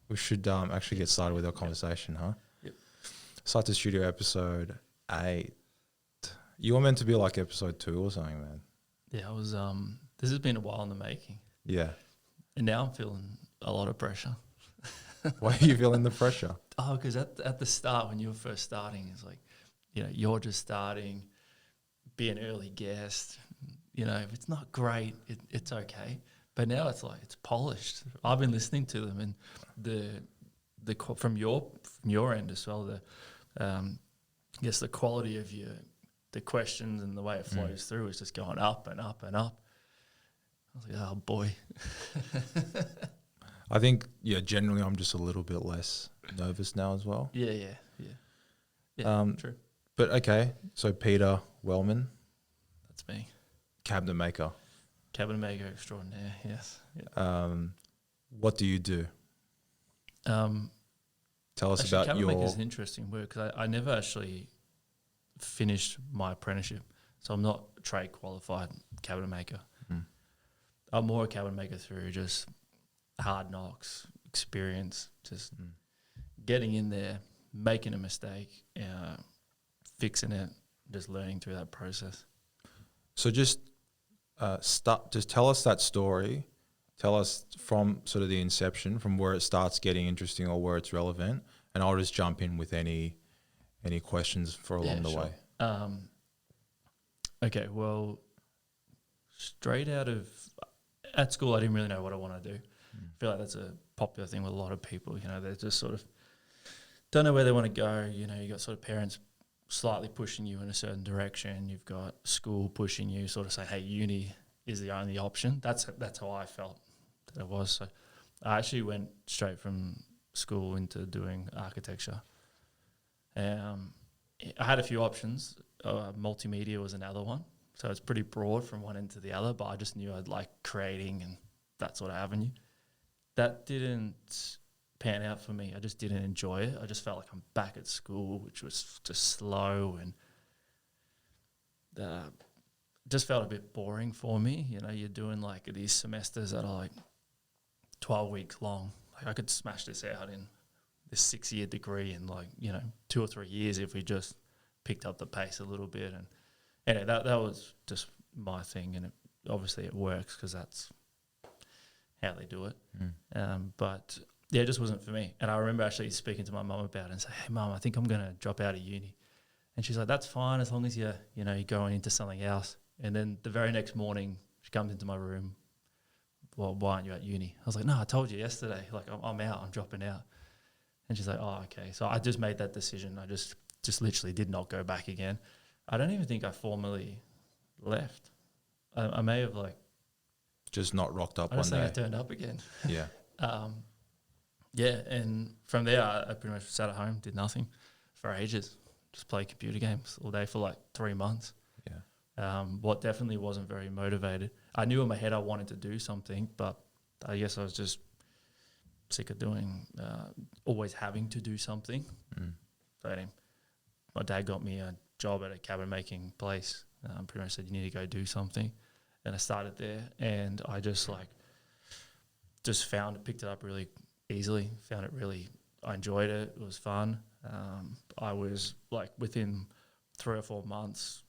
We should actually get started with our conversation, huh? Yep. Start to studio episode 8. You were meant to be like episode 2 or something, man. Yeah, I was. This has been a while in the making, Yeah. and now I'm feeling a lot of pressure. Why are you feeling the pressure? Oh, because at the start, when you were first starting, it's like, you're just starting, be an early guest. If it's not great, it's okay. But now it's like it's polished. I've been listening to them, and the from your end as well. I guess the quality of the questions and the way it flows through is just going up and up and up. I was like, oh boy. I think, generally I'm just a little bit less nervous now as well. Yeah, true. But okay, so Peter Wellman, That's me. cabinet maker. Cabinet maker extraordinaire, yes. Yeah. What do you do? Tell us about cabinet your... maker is an interesting word because I never actually finished my apprenticeship, so I'm not a trade qualified cabinet maker. I'm more a cabinet maker through just hard knocks, experience, just getting in there, making a mistake, fixing it, just learning through that process. So just tell us that story. Tell us from sort of the inception, from where it starts getting interesting or where it's relevant, and I'll just jump in with any questions for along the way. Okay, well, straight out of at school, I didn't really know what I want to do. I feel like that's a popular thing with a lot of people. They just sort of don't know where they want to go. You got sort of parents slightly pushing you in a certain direction. You've got school pushing you, sort of saying, "Hey, uni is the only option." That's how I felt that it was. So I actually went straight from school into doing architecture. I had a few options. Multimedia was another one. So it's pretty broad from one end to the other, but I just knew I'd like creating and that sort of avenue. That didn't pan out for me. I just didn't enjoy it. I just felt like I'm back at school, which was just slow and just felt a bit boring for me. You're doing like these semesters that are like 12 weeks long. Like I could smash this out in this 6-year degree in 2 or 3 years if we just picked up the pace a little bit. And anyway, that was just my thing, and obviously it works because that's how they do it. But yeah, it just wasn't for me. And I remember actually speaking to my mum about it and saying, "Hey, Mum, I think I'm going to drop out of uni." And she's like, "That's fine as long as you're going into something else." And then the very next morning, she comes into my room. "Well, why aren't you at uni?" I was like, "No, I told you yesterday. Like, I'm out. I'm dropping out." And she's like, "Oh, okay." So I just made that decision. I just literally did not go back again. I don't even think I formally left. I may have just not rocked up I one just day. think I turned up again. Yeah. Yeah, and from there I pretty much sat at home, did nothing for ages, just played computer games all day for like 3 months. Yeah. What definitely wasn't very motivated. I knew in my head I wanted to do something, but I guess I was just sick of doing, always having to do something. So anyway, my dad got me a job at a cabinet making place. Pretty much said, "You need to go do something." And I started there, and I just picked it up really easily, I enjoyed it. It was fun. I was within 3 or 4 months,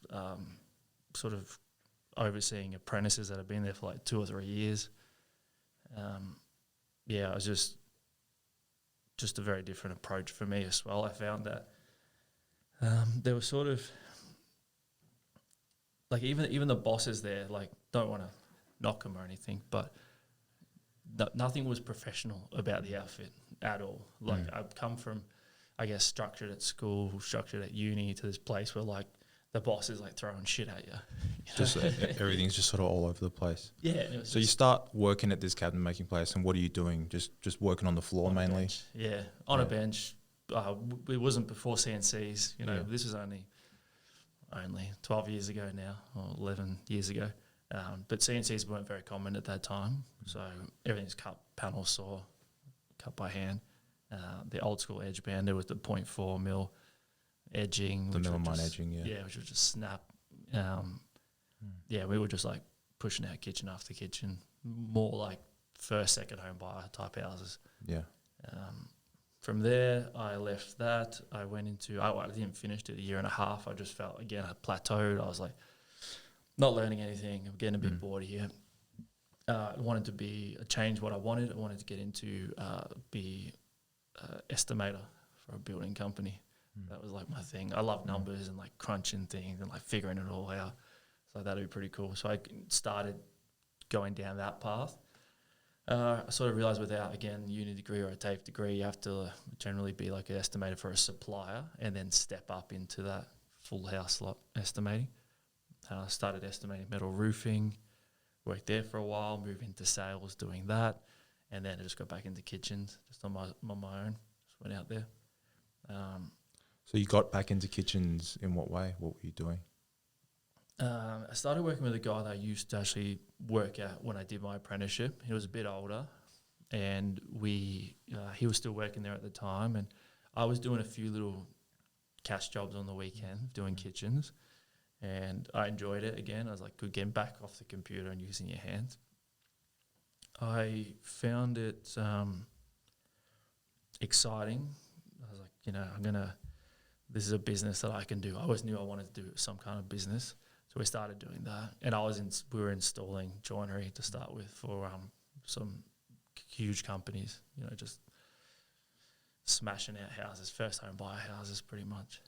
sort of overseeing apprentices that have been there for 2 or 3 years. It was just a very different approach for me as well. I found that there was sort of even the bosses there, don't want to knock them or anything, but nothing was professional about the outfit at all. I've come from, I guess, structured at school, structured at uni, to this place where the boss is throwing shit at you. Just everything's just sort of all over the place. Yeah. So you start working at this cabinet making place, and what are you doing? Just working on the floor mainly? On a bench. It wasn't before CNCs. This was only 12 years ago now, or 11 years ago. But CNCs weren't very common at that time, so everything's cut, panel saw, cut by hand. The old school edge bander with the 0.4 mil edging. The Melbourne edging, yeah. Yeah, which would just snap. We were just pushing out kitchen after kitchen, more first, second home buyer type houses. Yeah. from there, I left that. I went into, I didn't finish it a year and a half. I just felt, again, I plateaued. I was like, not learning anything. I'm getting a bit bored here. I wanted to change what I wanted. I wanted to get into be estimator for a building company. That was like my thing. I love numbers and like crunching things and like figuring it all out. So that'd be pretty cool. So I started going down that path. I sort of realised without, again, uni degree or a TAFE degree, you have to generally be like an estimator for a supplier and then step up into that full house lot estimating. I started estimating metal roofing, worked there for a while, moved into sales doing that, and then I just got back into kitchens just on my own. Just went out there. So you got back into kitchens in what way? What were you doing? I started working with a guy that I used to actually work at when I did my apprenticeship. He was a bit older, and he was still working there at the time, and I was doing a few little cash jobs on the weekend doing kitchens, and I enjoyed it again. I was like, good getting back off the computer and using your hands. I found it exciting. I was like, this is a business that I can do. I always knew I wanted to do some kind of business. So we started doing that, and we were installing joinery to start with for some huge companies, just smashing out houses, first home buyer houses pretty much.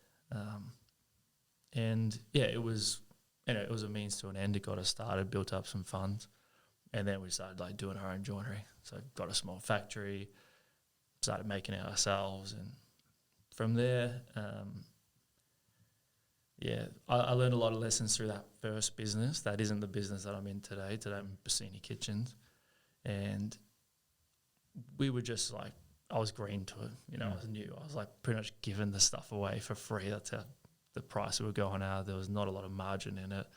And yeah, it was a means to an end. It got us started, built up some funds, and then we started like doing our own joinery. So got a small factory, started making it ourselves, and from there, I learned a lot of lessons through that first business. That isn't the business that I'm in today. Today I'm Bossini Kitchens, and we were just like, I was green to it. I was new. I was like pretty much giving the stuff away for free. That's how the price we were going out. There was not a lot of margin in it.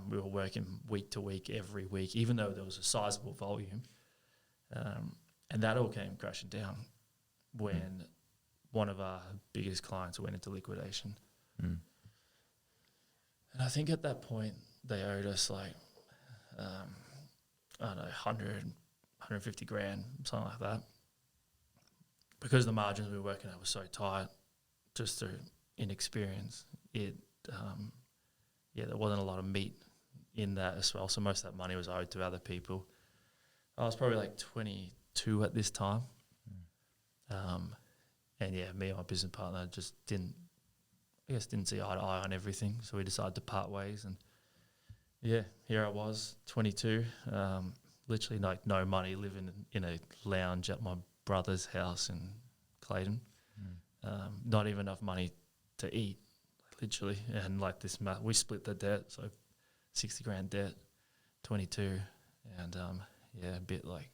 We were working week to week, every week, even though there was a sizable volume. And that all came crashing down when one of our biggest clients went into liquidation. And I think at that point they owed us like, I don't know, 100, 150 grand, something like that. Because the margins we were working at were so tight, just through inexperience, there wasn't a lot of meat in that as well. So most of that money was owed to other people. I was probably like 22 at this time. And yeah, me and my business partner just didn't see eye to eye on everything. So we decided to part ways. And yeah, here I was, 22, literally like no money, living in a lounge at my brother's house in Clayton. Not even enough money to eat, literally. And like we split the debt, so 60 grand debt, 22. And a bit like,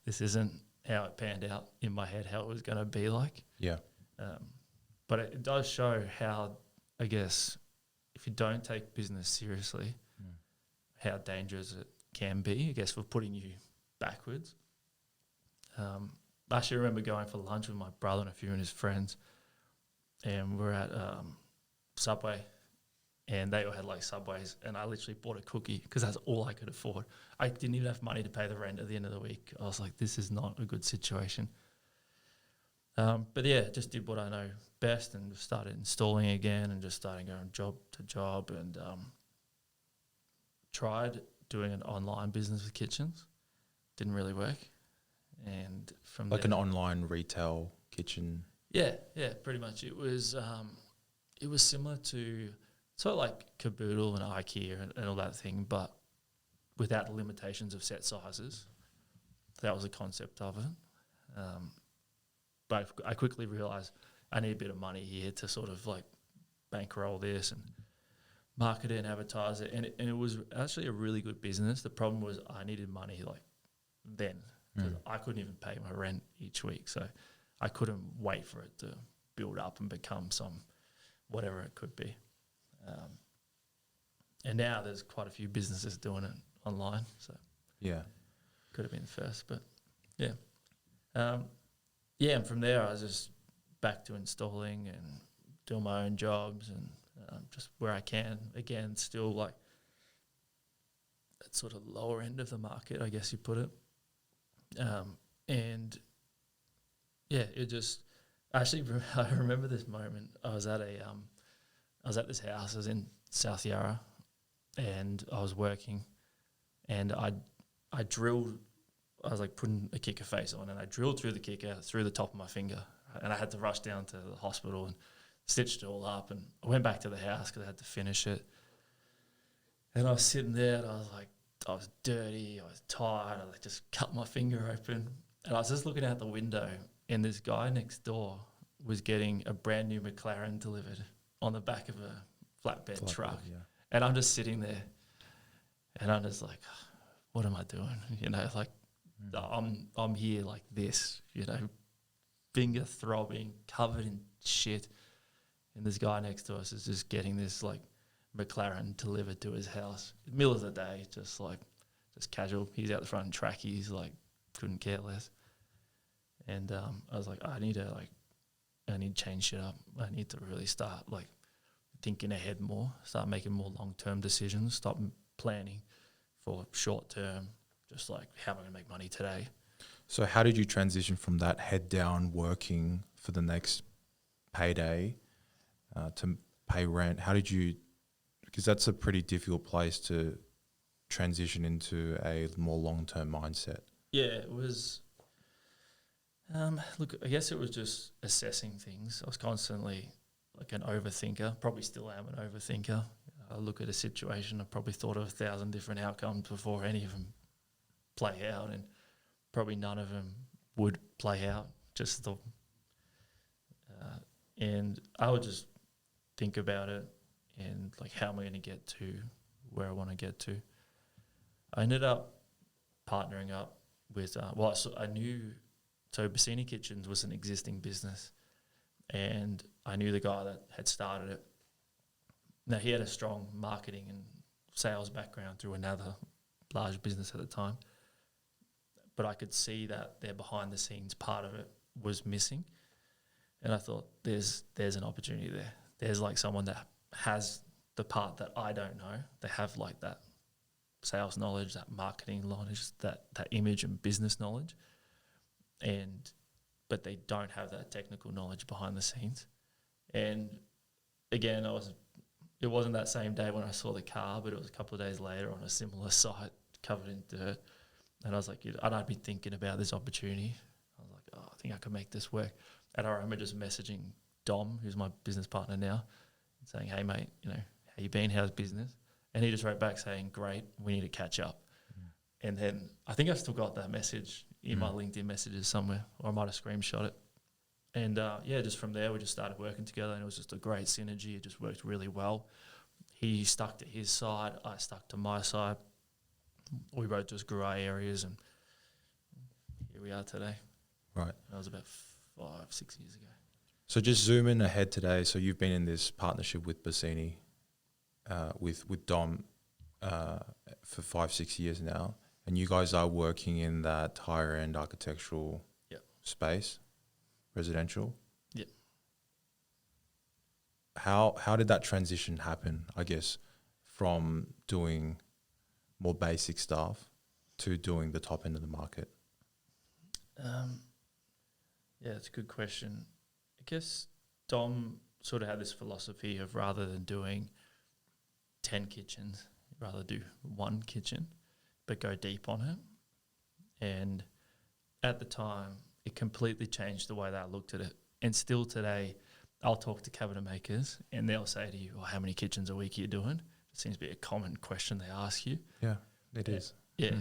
this isn't how it panned out in my head, how it was going to be like. Yeah. But it does show how, I guess, if you don't take business seriously, how dangerous it can be, I guess, for putting you backwards. I actually remember going for lunch with my brother and a few of his friends, and we're at Subway, and they all had like Subways, and I literally bought a cookie because that's all I could afford. I didn't even have money to pay the rent at the end of the week. I was like, this is not a good situation. But yeah, just did what I know best and started installing again and just started going job to job, and tried doing an online business with kitchens. Didn't really work. And from like an online retail kitchen. Yeah, pretty much. It was similar to sort of like Caboodle and IKEA and all that thing, but without the limitations of set sizes. That was the concept of it. But I quickly realised I need a bit of money here to sort of like bankroll this and market it and advertise it. And it was actually a really good business. The problem was I needed money like then, because I couldn't even pay my rent each week. So I couldn't wait for it to build up and become whatever it could be. And now there's quite a few businesses doing it online. So yeah, could have been the first, but yeah. And from there I was just back to installing and doing my own jobs and just where I can. Again, still like that sort of lower end of the market, I guess you put it. And Yeah, it just actually I remember this moment. I was at this house. I was in South Yarra, and I was working, and I drilled. I was like putting a kicker face on, and I drilled through the kicker through the top of my finger, and I had to rush down to the hospital and stitched it all up. And I went back to the house because I had to finish it. And I was sitting there, and I was dirty, I was tired. I just cut my finger open, and I was just looking out the window, and this guy next door was getting a brand new McLaren delivered on the back of a flatbed truck. Yeah. And I'm just sitting there, and I'm just like, what am I doing? You know, like I'm here like this, you know, finger throbbing, covered in shit. And this guy next to us is just getting this like McLaren delivered to his house, middle of the day, just casual. He's out the front in trackies, like couldn't care less. And I was like, I need to change shit up. I need to really start like thinking ahead more, start making more long-term decisions, stop planning for short-term, just like how am I going to make money today. So how did you transition from that head down working for the next payday to pay rent? How did you, because that's a pretty difficult place to transition into a more long-term mindset. Yeah, it was, look, I guess it was just assessing things. I was constantly like an overthinker, probably still am an overthinker. I look at a situation, I probably thought of 1,000 different outcomes before any of them play out, and probably none of them would play out. Just the, and I would just think about it and like, how am I going to get to where I want to get to? I ended up partnering up with, I knew, so Bossini Kitchens was an existing business, and I knew the guy that had started it. Now, he had a strong marketing and sales background through another large business at the time, but I could see that their behind-the-scenes part of it was missing, and I thought, there's an opportunity there. There's like someone that has the part that I don't know. They have like that sales knowledge, that marketing knowledge, that image and business knowledge, but they don't have that technical knowledge behind the scenes. And again, it wasn't that same day when I saw the car, but it was a couple of days later on a similar site covered in dirt. And I was like, and I'd been thinking about this opportunity. I was like, I think I can make this work. And I remember just messaging Dom, who's my business partner now, and saying, hey, mate, you know, how you been? How's business? And he just wrote back saying, great, we need to catch up. And then I think I've still got that message in my LinkedIn messages somewhere, or I might have screenshot it. And just from there, we just started working together, and it was just a great synergy. It just worked really well. He stuck to his side, I stuck to my side. We both just grew our areas, and here we are today. Right. That was about 5-6 years ago. So just zooming ahead today. So you've been in this partnership with Bossini, with Dom, for 5-6 years now, and you guys are working in that higher end architectural space, residential. Yep. How did that transition happen? I guess from doing more basic stuff to doing the top end of the market. It's a good question. I guess Dom sort of had this philosophy of, rather than doing 10 kitchens, rather do one kitchen, but go deep on it. And at the time, it completely changed the way that I looked at it. And still today, I'll talk to cabinet makers and they'll say to you, well, how many kitchens a week are you doing? It seems to be a common question they ask you. Yeah, it is. Yeah,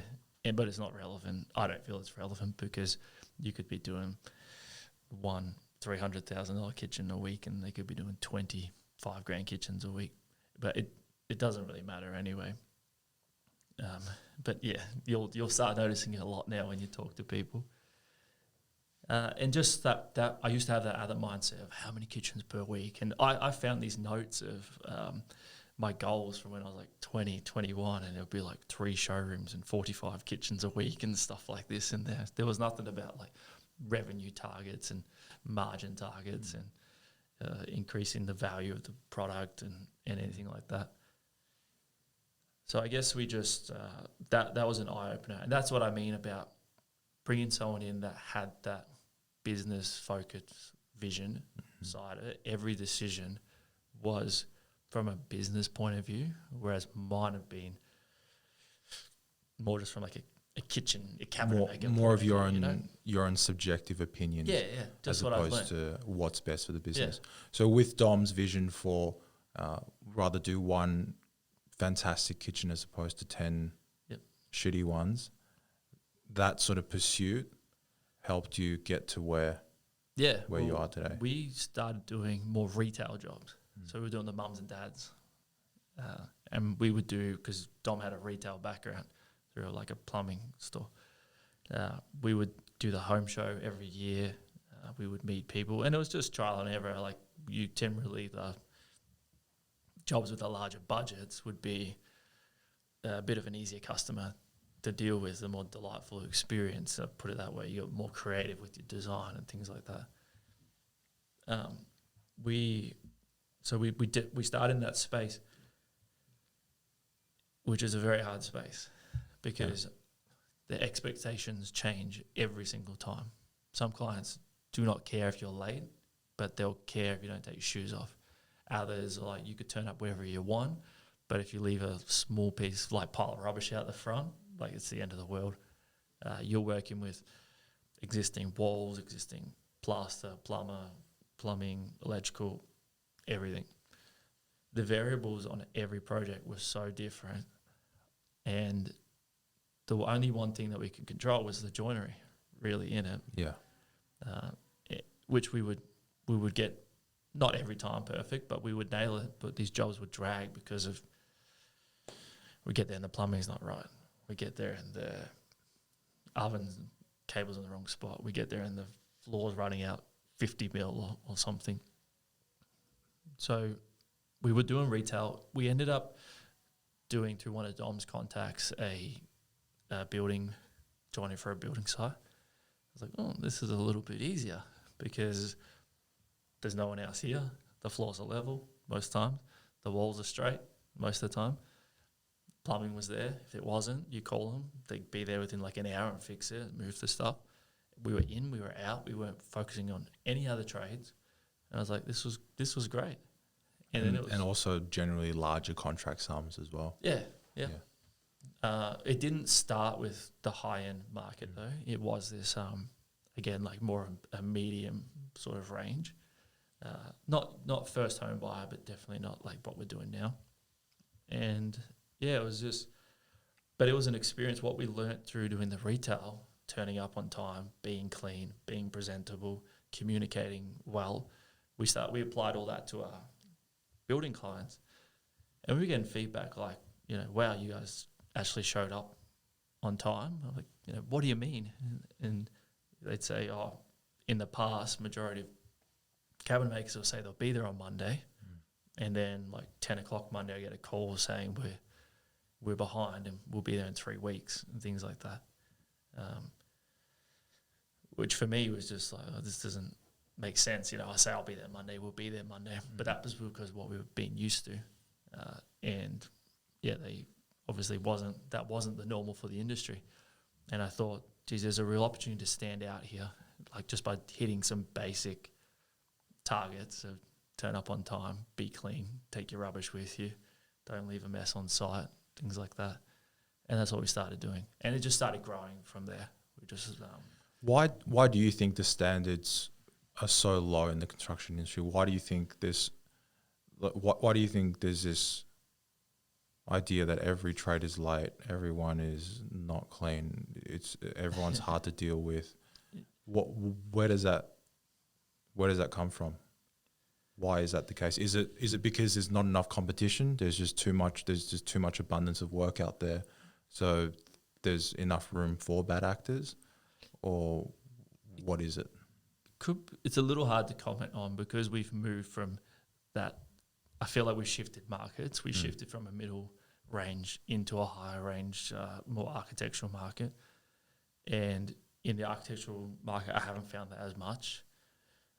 but it's not relevant. I don't feel it's relevant, because you could be doing one $300,000 kitchen a week, and they could be doing 20 $5,000 kitchens a week. But it doesn't really matter anyway. But yeah, you'll start noticing it a lot now when you talk to people. And just that I used to have that other mindset of how many kitchens per week. And I found these notes of my goals from when I was like 20, 21, and it would be like 3 showrooms and 45 kitchens a week and stuff like this. And there was nothing about like revenue targets and margin targets and increasing the value of the product and anything like that. So I guess we just, that was an eye-opener. And that's what I mean about bringing someone in that had that business focused vision side of it. Every decision was from a business point of view, whereas mine have been more just from like a kitchen, a cabinet maker. More of your view, own you know? your own subjective opinions. Yeah, just as what I've opposed learned. to what's best for the business. So with Dom's vision for rather do one fantastic kitchen as opposed to 10 shitty ones, that sort of pursuit helped you get to where you are today. We started doing more retail jobs. So we were doing the mums and dads. And we would do, because Dom had a retail background through like a plumbing store, we would do the home show every year. We would meet people, and it was just trial and error. Like you generally, the jobs with the larger budgets would be a bit of an easier customer to deal with, a more delightful experience. Put it that way, you're more creative with your design and things like that. We started in that space, which is a very hard space because the expectations change every single time. Some clients do not care if you're late, but they'll care if you don't take your shoes off. Others are like, you could turn up wherever you want, but if you leave a small piece, like pile of rubbish out the front, like it's the end of the world. You're working with existing walls, existing plaster, plumbing, electrical, everything. The variables on every project were so different, and the only one thing that we could control was the joinery, really, in it. Yeah. Which we would get not every time perfect, but we would nail it. But these jobs would drag because of we get there and the plumbing's not right. We get there and the ovens and cables in the wrong spot. We get there and the floor's running out 50 mil or something. So we were doing retail. We ended up doing, through one of Dom's contacts, a building joinery for a building site. I was like, oh, this is a little bit easier because there's no one else here. The floors are level most times. The walls are straight most of the time. Plumbing was there. If it wasn't, you call them. They'd be there within like an hour and fix it, move the stuff. We were in, we were out. We weren't focusing on any other trades. And I was like, this was great. And then it was, and also generally larger contract sums as well. Yeah. It didn't start with the high-end market, though. It was this, again, like more a medium sort of range. Not first home buyer, but definitely not like what we're doing now. And, yeah, it was just – but it was an experience. What we learnt through doing the retail, turning up on time, being clean, being presentable, communicating well, we applied all that to our building clients. And we were getting feedback like, you know, wow, you guys actually showed up on time. I'm like, you know, what do you mean? And they'd say, oh, in the past, majority of cabinet makers will say they'll be there on Monday. And then like 10 o'clock Monday, I get a call saying we're behind and we'll be there in 3 weeks and things like that. Which for me was just like, oh, this doesn't make sense. You know, I say I'll be there Monday, we'll be there Monday. But that was because what we were being used to. And yeah, they obviously wasn't the normal for the industry. And I thought, geez, there's a real opportunity to stand out here, like just by hitting some basic targets of turn up on time, be clean, take your rubbish with you, don't leave a mess on site, things like that. And that's what we started doing. And it just started growing from there. We just Why do you think the standards are so low in the construction industry? Why do you think there's this idea that every trade is late, everyone is not clean, everyone's hard to deal with? Where does that come from? Why is that the case? Is it because there's not enough competition? There's just too much abundance of work out there, so there's enough room for bad actors, or what is it? It's a little hard to comment on because we've moved from that. I feel like we've shifted markets. We shifted from a middle range into a higher range, more architectural market. And in the architectural market, I haven't found that as much.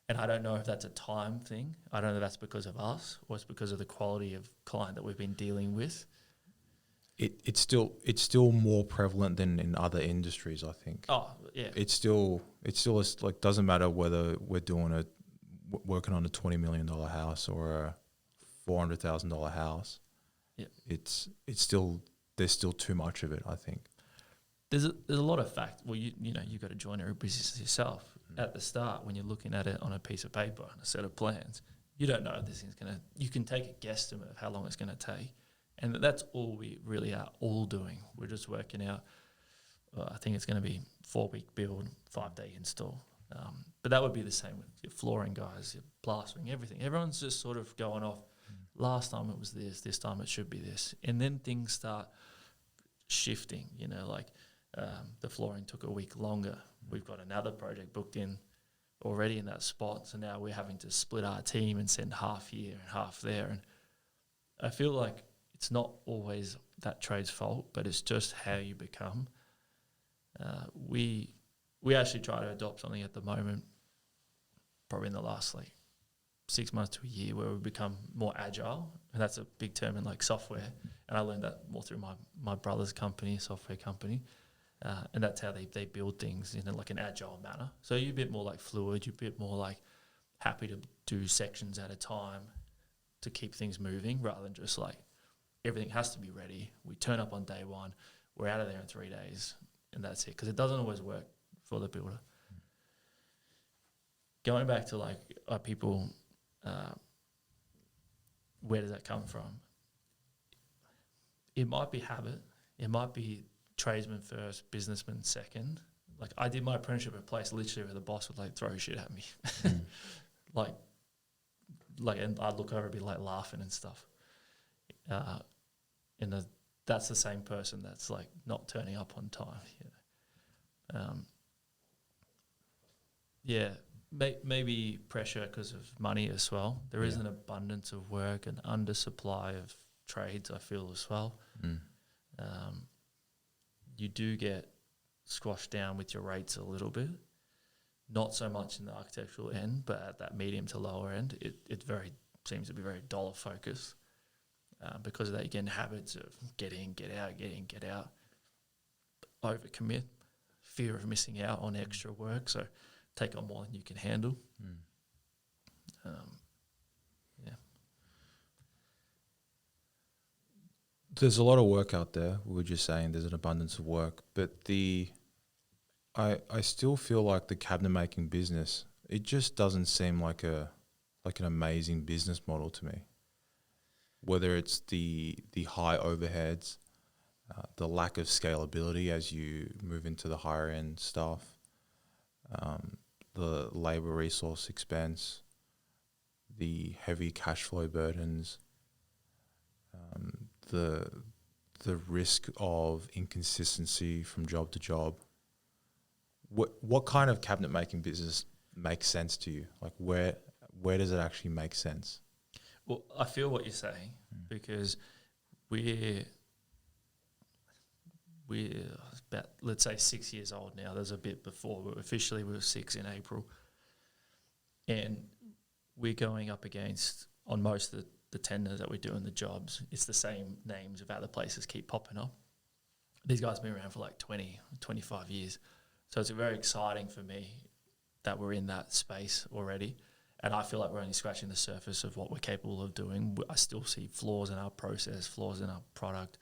And I don't know if that's a time thing. I don't know if that's because of us or it's because of the quality of client that we've been dealing with. it's still more prevalent than in other industries, I think. Oh yeah, It's still like doesn't matter whether we're working on a $20 million house or a $400,000 house. Yeah. It's still, there's still too much of it, I think. there's a lot of fact. Well, you know, you got a joinery business yourself. At the start, when you're looking at it on a piece of paper and a set of plans, you don't know if this thing's gonna. You can take a guesstimate of how long it's gonna take, and that's all we really are all doing. We're just working out. I think it's going to be 4-week build, 5-day install. But that would be the same with your flooring guys, your plastering, everything. Everyone's just sort of going off. Last time it was this time it should be this, and then things start shifting. You know, like the flooring took a week longer. We've got another project booked in already in that spot, so now we're having to split our team and send half here and half there. And I feel like it's not always that trade's fault, but it's just how you become. We actually try to adopt something at the moment, probably in the last like 6 months to a year, where we become more agile, and that's a big term in like software. And I learned that more through my brother's company, software company, and that's how they build things in like an agile manner. So you're a bit more like fluid, you're a bit more like happy to do sections at a time to keep things moving, rather than just like everything has to be ready. We turn up on day one, we're out of there in 3 days, and that's it, because it doesn't always work for the builder. Going back to like, are people, where does that come from? It might be habit. It might be tradesman first, businessman second. Like I did my apprenticeship at a place literally where the boss would like throw shit at me. like, and I'd look over and be like laughing and stuff. That's the same person that's like not turning up on time. You know? Maybe pressure because of money as well. There is an abundance of work and undersupply of trades, I feel, as well. You do get squashed down with your rates a little bit. Not so much in the architectural end, but at that medium to lower end, it seems to be very dollar focused. Because of that, you get in habits of get in, get out, overcommit, fear of missing out on extra work, so take on more than you can handle. There's a lot of work out there. We were just saying there's an abundance of work, but I still feel like the cabinet making business, it just doesn't seem like an amazing business model to me. Whether it's the high overheads, the lack of scalability as you move into the higher end stuff, the labor resource expense, the heavy cash flow burdens, the risk of inconsistency from job to job. What kind of cabinet making business makes sense to you? Like where does it actually make sense? Well, I feel what you're saying, because we're about, let's say, 6 years old now. There's a bit before, but officially we were 6 in April. And we're going up against, on most of the tenders that we do in the jobs, it's the same names of other places keep popping up. These guys have been around for like 20, 25 years. So it's very exciting for me that we're in that space already. And I feel like we're only scratching the surface of what we're capable of doing. I still see flaws in our process, flaws in our product.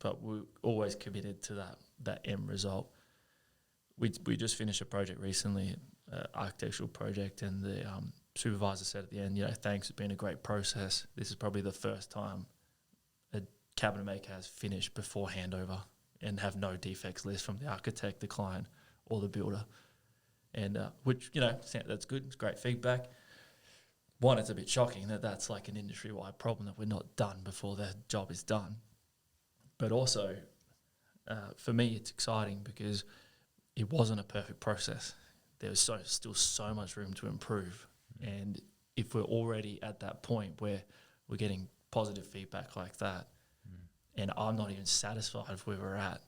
But we're always committed to that end result. We just finished a project recently, architectural project, and the supervisor said at the end, thanks, it's been a great process. This is probably the first time a cabinet maker has finished before handover and have no defects list from the architect, the client, or the builder. And which, that's good. It's great feedback. One, it's a bit shocking that that's like an industry-wide problem, that we're not done before the job is done. But also, for me, it's exciting because it wasn't a perfect process. There was still so much room to improve. And if we're already at that point where we're getting positive feedback like that, and I'm not even satisfied with where we're at,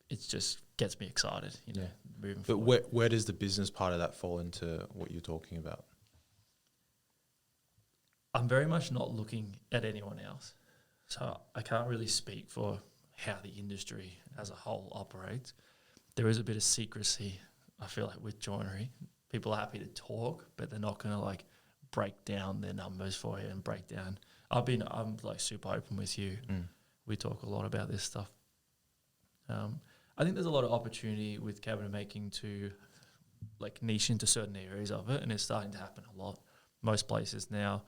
it just gets me excited, moving forward. But where does the business part of that fall into what you're talking about? I'm very much not looking at anyone else. So I can't really speak for how the industry as a whole operates. There is a bit of secrecy, I feel like, with joinery. People are happy to talk, but they're not going to like break down their numbers for you and break down. I'm like super open with you. We talk a lot about this stuff. I think there's a lot of opportunity with cabinet making to like niche into certain areas of it, and it's starting to happen a lot. Most places now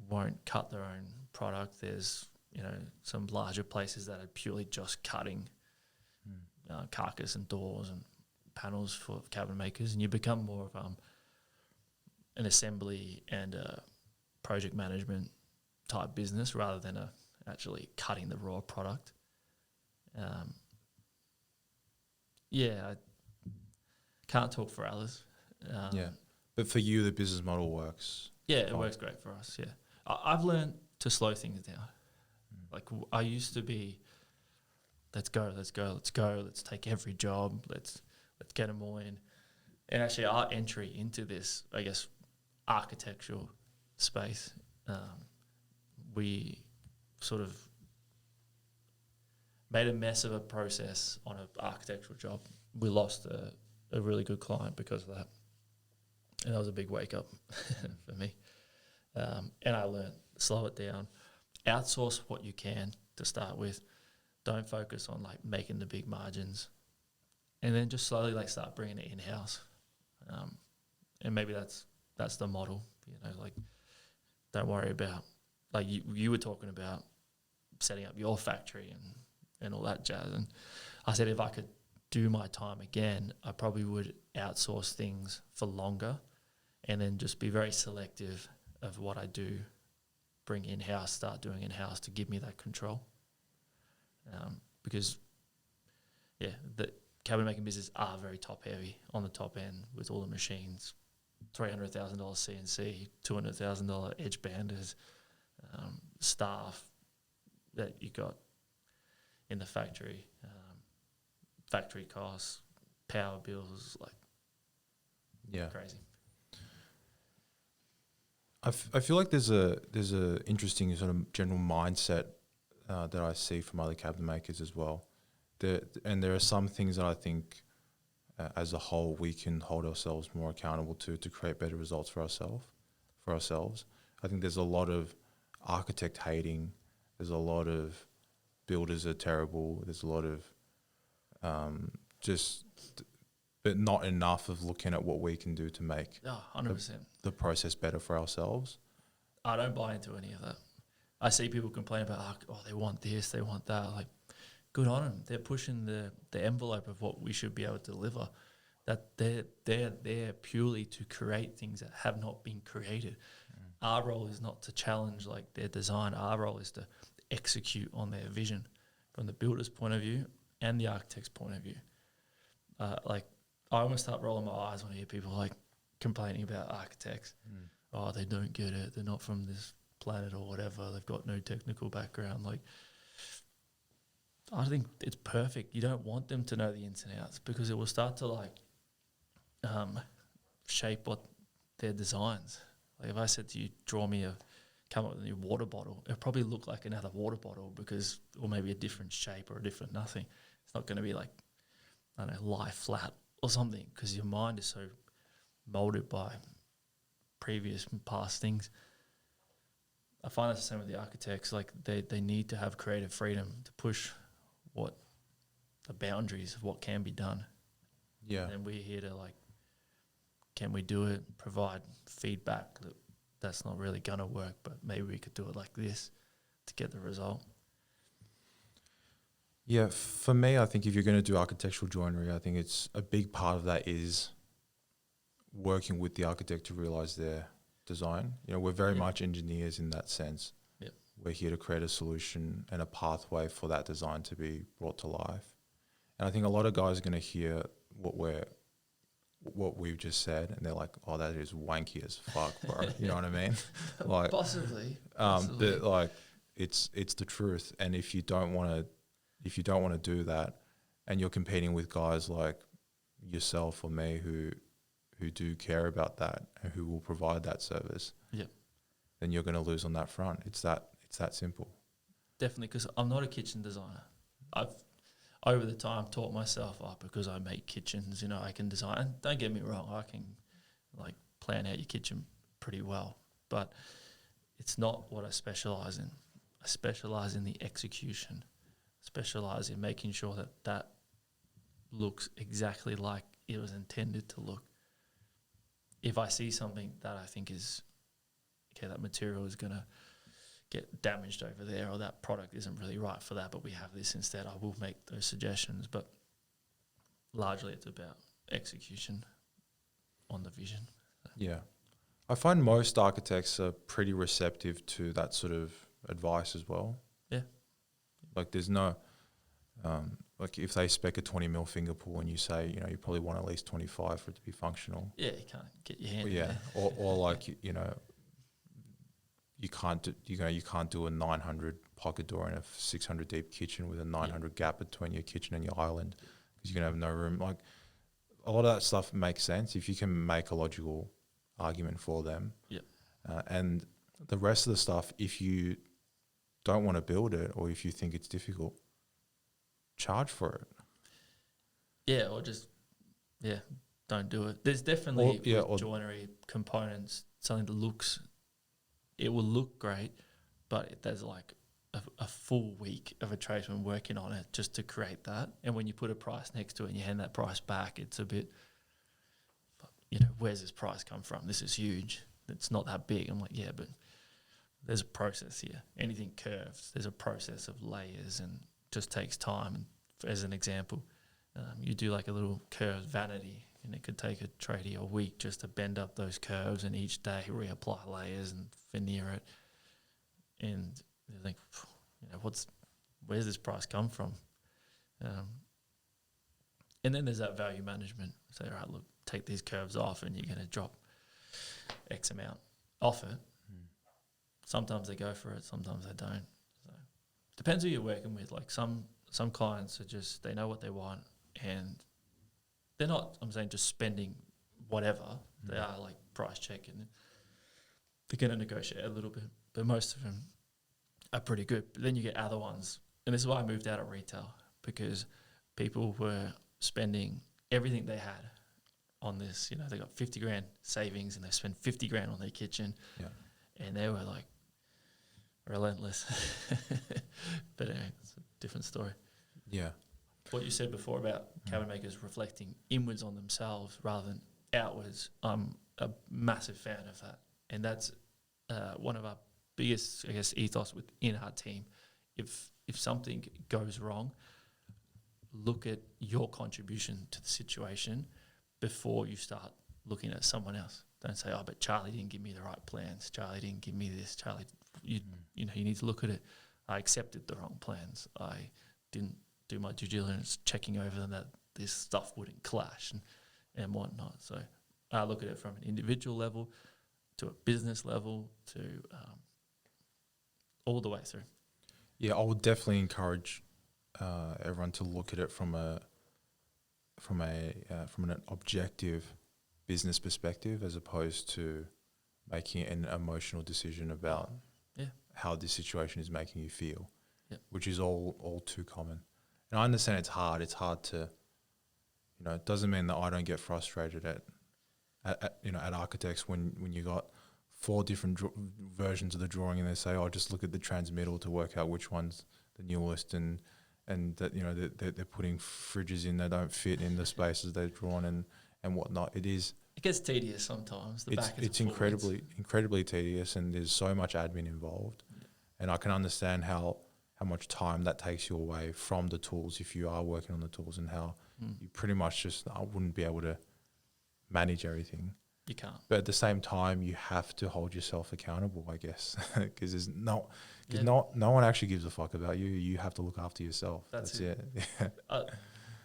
won't cut their own product. There's, you know, some larger places that are purely just cutting carcass and doors and panels for cabinet makers, and you become more of an assembly and a project management type business rather than actually cutting the raw product. I can't talk for others. But for you, the business model works. Yeah, it works great for us, yeah. I've learned to slow things down. Like, I used to be, let's go, let's take every job, let's get them all in. And actually our entry into this, I guess, architectural space, we sort of made a mess of a process on an architectural job. We lost a really good client because of that. And that was a big wake up for me. And I learned, slow it down, outsource what you can to start with. Don't focus on like making the big margins, and then just slowly like start bringing it in-house. And maybe that's the model, you know, like don't worry about, like you were talking about setting up your factory and all that jazz. And I said, if I could do my time again, I probably would outsource things for longer and then just be very selective of what I do, bring in-house, start doing in-house to give me that control. Because, yeah, the cabinet making business are very top-heavy on the top end with all the machines, $300,000 CNC, $200,000 edge banders, staff that you got in the factory, factory costs, power bills, like crazy. I feel like there's a interesting sort of general mindset that I see from other cabinet makers as well. And there are some things that I think as a whole we can hold ourselves more accountable to create better results for ourselves. I think there's a lot of architect hating. There's a lot of builders are terrible. There's a lot of but not enough of looking at what we can do to make 100%. The process better for ourselves. I don't buy into any of that. I see people complain about, they want this, they want that. Like, good on them. They're pushing the envelope of what we should be able to deliver. That they're there purely to create things that have not been created. Our role is not to challenge like their design. Our role is to execute on their vision from the builder's point of view and the architect's point of view. Like, I almost start rolling my eyes when I hear people like complaining about architects. Oh, they don't get it. They're not from this planet or whatever. They've got no technical background. Like, I think it's perfect. You don't want them to know the ins and outs because it will start to like shape what their designs. Like if I said to you, come up with a new water bottle, it'll probably look like another water bottle or maybe a different shape or a different nothing. It's not going to be like, I don't know, lie flat or something because your mind is so molded by previous and past things. I find that's the same with the architects. Like they need to have creative freedom to push what the boundaries of what can be done. Yeah. And we're here to like, can we do it? Provide feedback that's not really gonna work, but maybe we could do it like this to get the result. Yeah, for me, I think if you're going to do architectural joinery, I think it's a big part of that is working with the architect to realize their design. You know, we're very much engineers in that sense. Yep. We're here to create a solution and a pathway for that design to be brought to life. And I think a lot of guys are going to hear what we've just said, and they're like, "Oh, that is wanky as fuck, bro." You know what I mean? Like, possibly. But like, it's the truth. And if you don't want to do that, and you're competing with guys like yourself or me who do care about that and who will provide that service, Yep. then you're going to lose on that front. It's that simple. Definitely, because I'm not a kitchen designer. I've over the time taught myself, because I make kitchens, I can design. And don't get me wrong, I can like plan out your kitchen pretty well, but it's not what I specialize in. I specialize in the execution, specialize in making sure that looks exactly like it was intended to look. If I see something that I think is, okay, that material is going to get damaged over there, or that product isn't really right for that, but we have this instead, I will make those suggestions. But largely it's about execution on the vision. Yeah. I find most architects are pretty receptive to that sort of advice as well. Yeah. Like there's no, like if they spec a 20 mil finger pull and you say, you probably want at least 25 for it to be functional. Yeah, you can't get your hand in Yeah. there. Or like, you can't do a 900 pocket door in a 600 deep kitchen with a 900 gap between your kitchen and your island, because you're going to have no room. Like a lot of that stuff makes sense if you can make a logical argument for them. Yeah. And the rest of the stuff, if you don't want to build it or if you think it's difficult, charge for it. Yeah, or just, don't do it. There's definitely with joinery components, something that it will look great, but there's like a full week of a tradesman working on it just to create that. And when you put a price next to it and you hand that price back, it's a bit, where's this price come from? This is huge. It's not that big. I'm like, yeah, but there's a process here. Anything curves, there's a process of layers and just takes time. And as an example, you do like a little curved vanity, and it could take a tradie a week just to bend up those curves and each day reapply layers and veneer it. And you think, where's this price come from? And then there's that value management. Say, all right, look, take these curves off and you're going to drop X amount off it. Sometimes they go for it, sometimes they don't. So depends who you're working with. Like some clients are just, they know what they want, and they're not, I'm saying, just spending whatever. They are like price checking. They're going to negotiate a little bit, but most of them are pretty good. But then you get other ones, and this is why I moved out of retail, because people were spending everything they had on this. They got 50 grand savings and they spent 50 grand on their kitchen. Yeah. And they were like relentless. But anyway, it's a different story. Yeah. What you said before about cabinet makers reflecting inwards on themselves rather than outwards, I'm a massive fan of that. And that's one of our biggest, I guess, ethos within our team. If something goes wrong, look at your contribution to the situation before you start looking at someone else. Don't say, but Charlie didn't give me the right plans. Charlie didn't give me this. Charlie, you need to look at it. I accepted the wrong plans. I didn't do my due diligence checking over them that this stuff wouldn't clash and whatnot. So I look at it from an individual level to a business level to all the way through. Yeah, I would definitely encourage everyone to look at it from an objective business perspective, as opposed to making an emotional decision about how this situation is making you feel, which is all too common. And I understand it's hard. It's hard to, it doesn't mean that I don't get frustrated at architects when you got 4 different versions of the drawing and they say, just look at the transmittal to work out which one's the newest, and that they're putting fridges in that don't fit in the spaces they've drawn and whatnot. It gets tedious sometimes. It's incredibly tedious, and there's so much admin involved. And I can understand how much time that takes you away from the tools if you are working on the tools, and how you pretty much I wouldn't be able to manage everything. You can't. But at the same time, you have to hold yourself accountable, I guess, because no one actually gives a fuck about you. You have to look after yourself. That's it.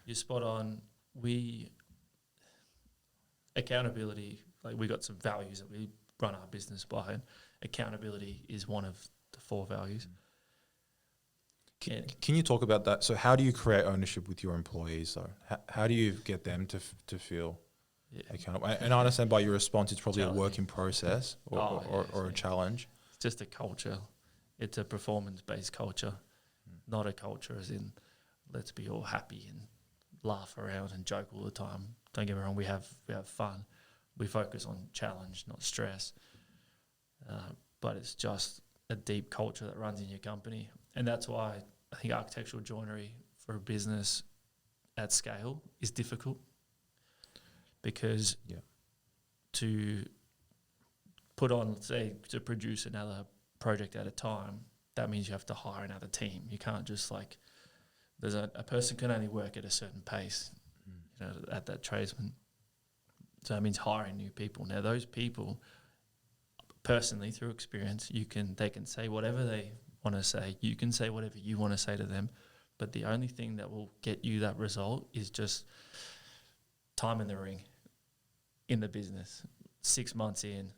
You're spot on. Accountability, like we got some values that we run our business by, and accountability is one of the 4 values. Can you talk about that? So how do you create ownership with your employees, though? How do you get them to feel accountable? And I understand by your response, it's probably a work in process or a challenge. It's just a culture. It's a performance-based culture, not a culture as in let's be all happy and laugh around and joke all the time. Don't get me wrong, we have fun. We focus on challenge, not stress. But it's just a deep culture that runs in your company. And that's why I think architectural joinery for a business at scale is difficult, because to put on, say, to produce another project at a time, that means you have to hire another team. You can't just like, there's a person can only work at a certain pace, you know, at that tradesman. So that means hiring new people. Now those people, personally, through experience, they can say whatever they want to say. You can say whatever you want to say to them, but the only thing that will get you that result is just time in the ring in the business. 6 months in,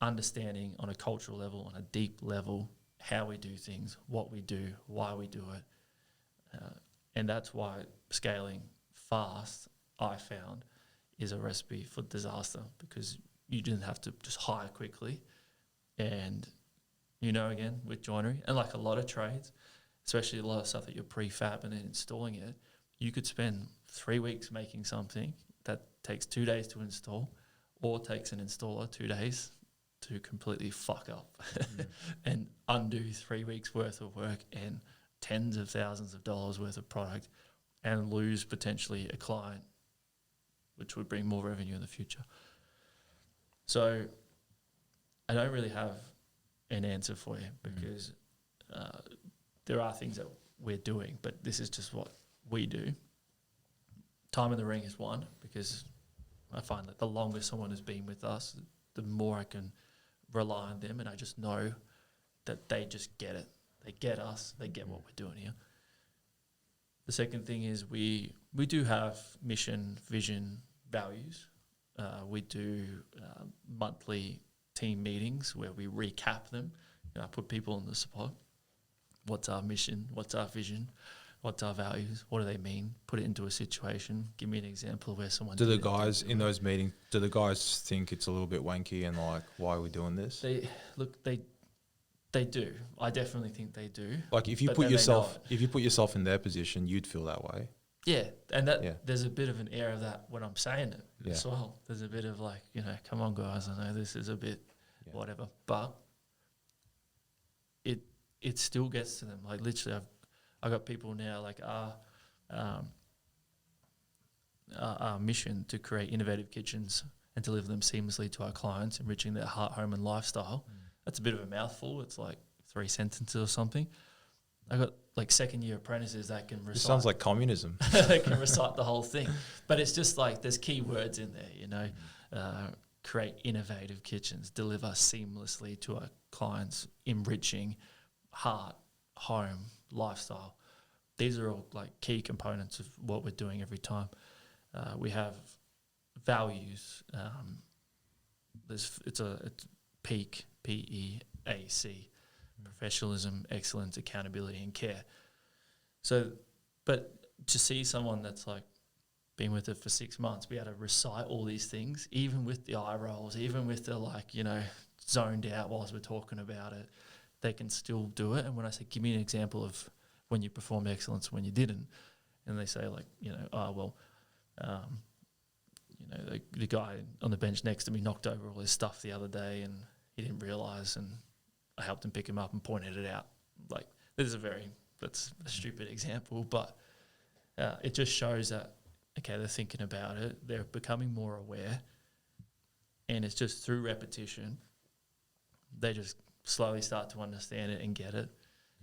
understanding on a cultural level, on a deep level, how we do things, what we do, why we do it. And that's why scaling fast, I found, is a recipe for disaster, because you didn't have to just hire quickly. And, you know, again, with joinery, and like a lot of trades, especially a lot of stuff that you're prefabbing and installing it, you could spend 3 weeks making something that takes 2 days to install, or takes an installer 2 days to completely fuck up and undo 3 weeks worth of work and tens of thousands of dollars worth of product, and lose potentially a client, which would bring more revenue in the future. So I don't really have an answer for you, because there are things that we're doing, but this is just what we do. Time in the ring is one, because I find that the longer someone has been with us, the more I can rely on them, and I just know that they just get it. They get us. They get what we're doing here. The second thing is we do have mission, vision, values. We do monthly team meetings where we recap them. I put people on the spot. What's our mission? What's our vision? What's our values? What do they mean? Put it into a situation. Give me an example of where someone. Do the guys in those meetings? Do the guys think it's a little bit wanky and like, why are we doing this? They do. I definitely think they do. Like if you put yourself in their position, you'd feel that way. Yeah, and there's a bit of an air of that when I'm saying it as well. There's a bit of like, you know, come on guys, I know this is a bit whatever, but it still gets to them. Like literally, I've got people now like our mission to create innovative kitchens and deliver them seamlessly to our clients, enriching their heart, home, and lifestyle. That's a bit of a mouthful. It's like 3 sentences or something. I got like second-year apprentices that can recite. It sounds like communism. They can recite the whole thing, but it's just like there's key words in there. You know, create innovative kitchens, deliver seamlessly to our clients, enriching heart, home, lifestyle. These are all like key components of what we're doing every time. We have values. It's PEAC, P-E-A-C, professionalism, excellence, accountability, and care. So, but to see someone that's like been with it for 6 months, be able to recite all these things, even with the eye rolls, even with the like, you know, zoned out whilst we're talking about it, they can still do it. And when I say, give me an example of when you performed excellence, when you didn't, and they say like, you know, you know, the guy on the bench next to me knocked over all his stuff the other day and he didn't realise, and I helped him pick him up and pointed it out. Like, that's a stupid example, but it just shows that, okay, they're thinking about it, they're becoming more aware, and it's just through repetition, they just slowly start to understand it and get it.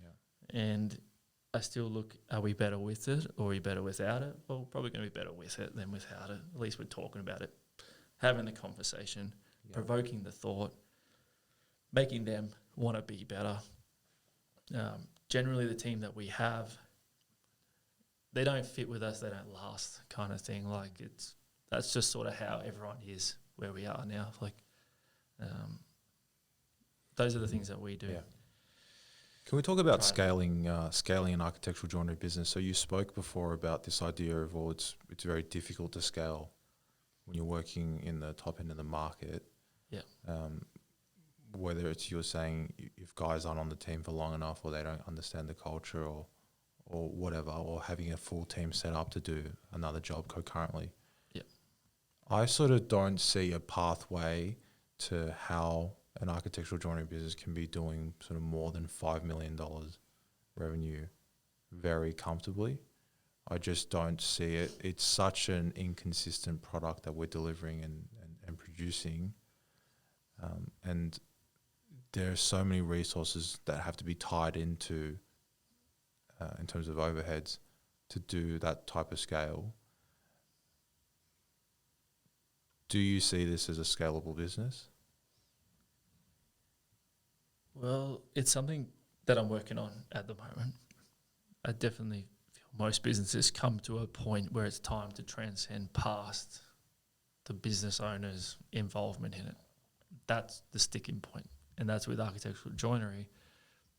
Yeah. And I still look, are we better with it or are we better without it? Well, probably going to be better with it than without it. At least we're talking about it, having the conversation, provoking the thought, making them want to be better. Generally, the team that we have, they don't fit with us, they don't last, kind of thing. Like that's just sort of how everyone is where we are now. Like, those are the things that we do. Yeah. Can we talk about scaling an architectural joinery business? So you spoke before about this idea of, well, it's very difficult to scale when you're working in the top end of the market. Yeah. whether it's you're saying if guys aren't on the team for long enough or they don't understand the culture or whatever, or having a full team set up to do another job concurrently. Yeah. I sort of don't see a pathway to how an architectural joinery business can be doing sort of more than $5 million revenue very comfortably. I just don't see it. It's such an inconsistent product that we're delivering and producing. And there are so many resources that have to be tied into in terms of overheads to do that type of scale. Do you see this as a scalable business? Well, it's something that I'm working on at the moment. I definitely feel most businesses come to a point where it's time to transcend past the business owner's involvement in it. That's the sticking point. And that's with architectural joinery,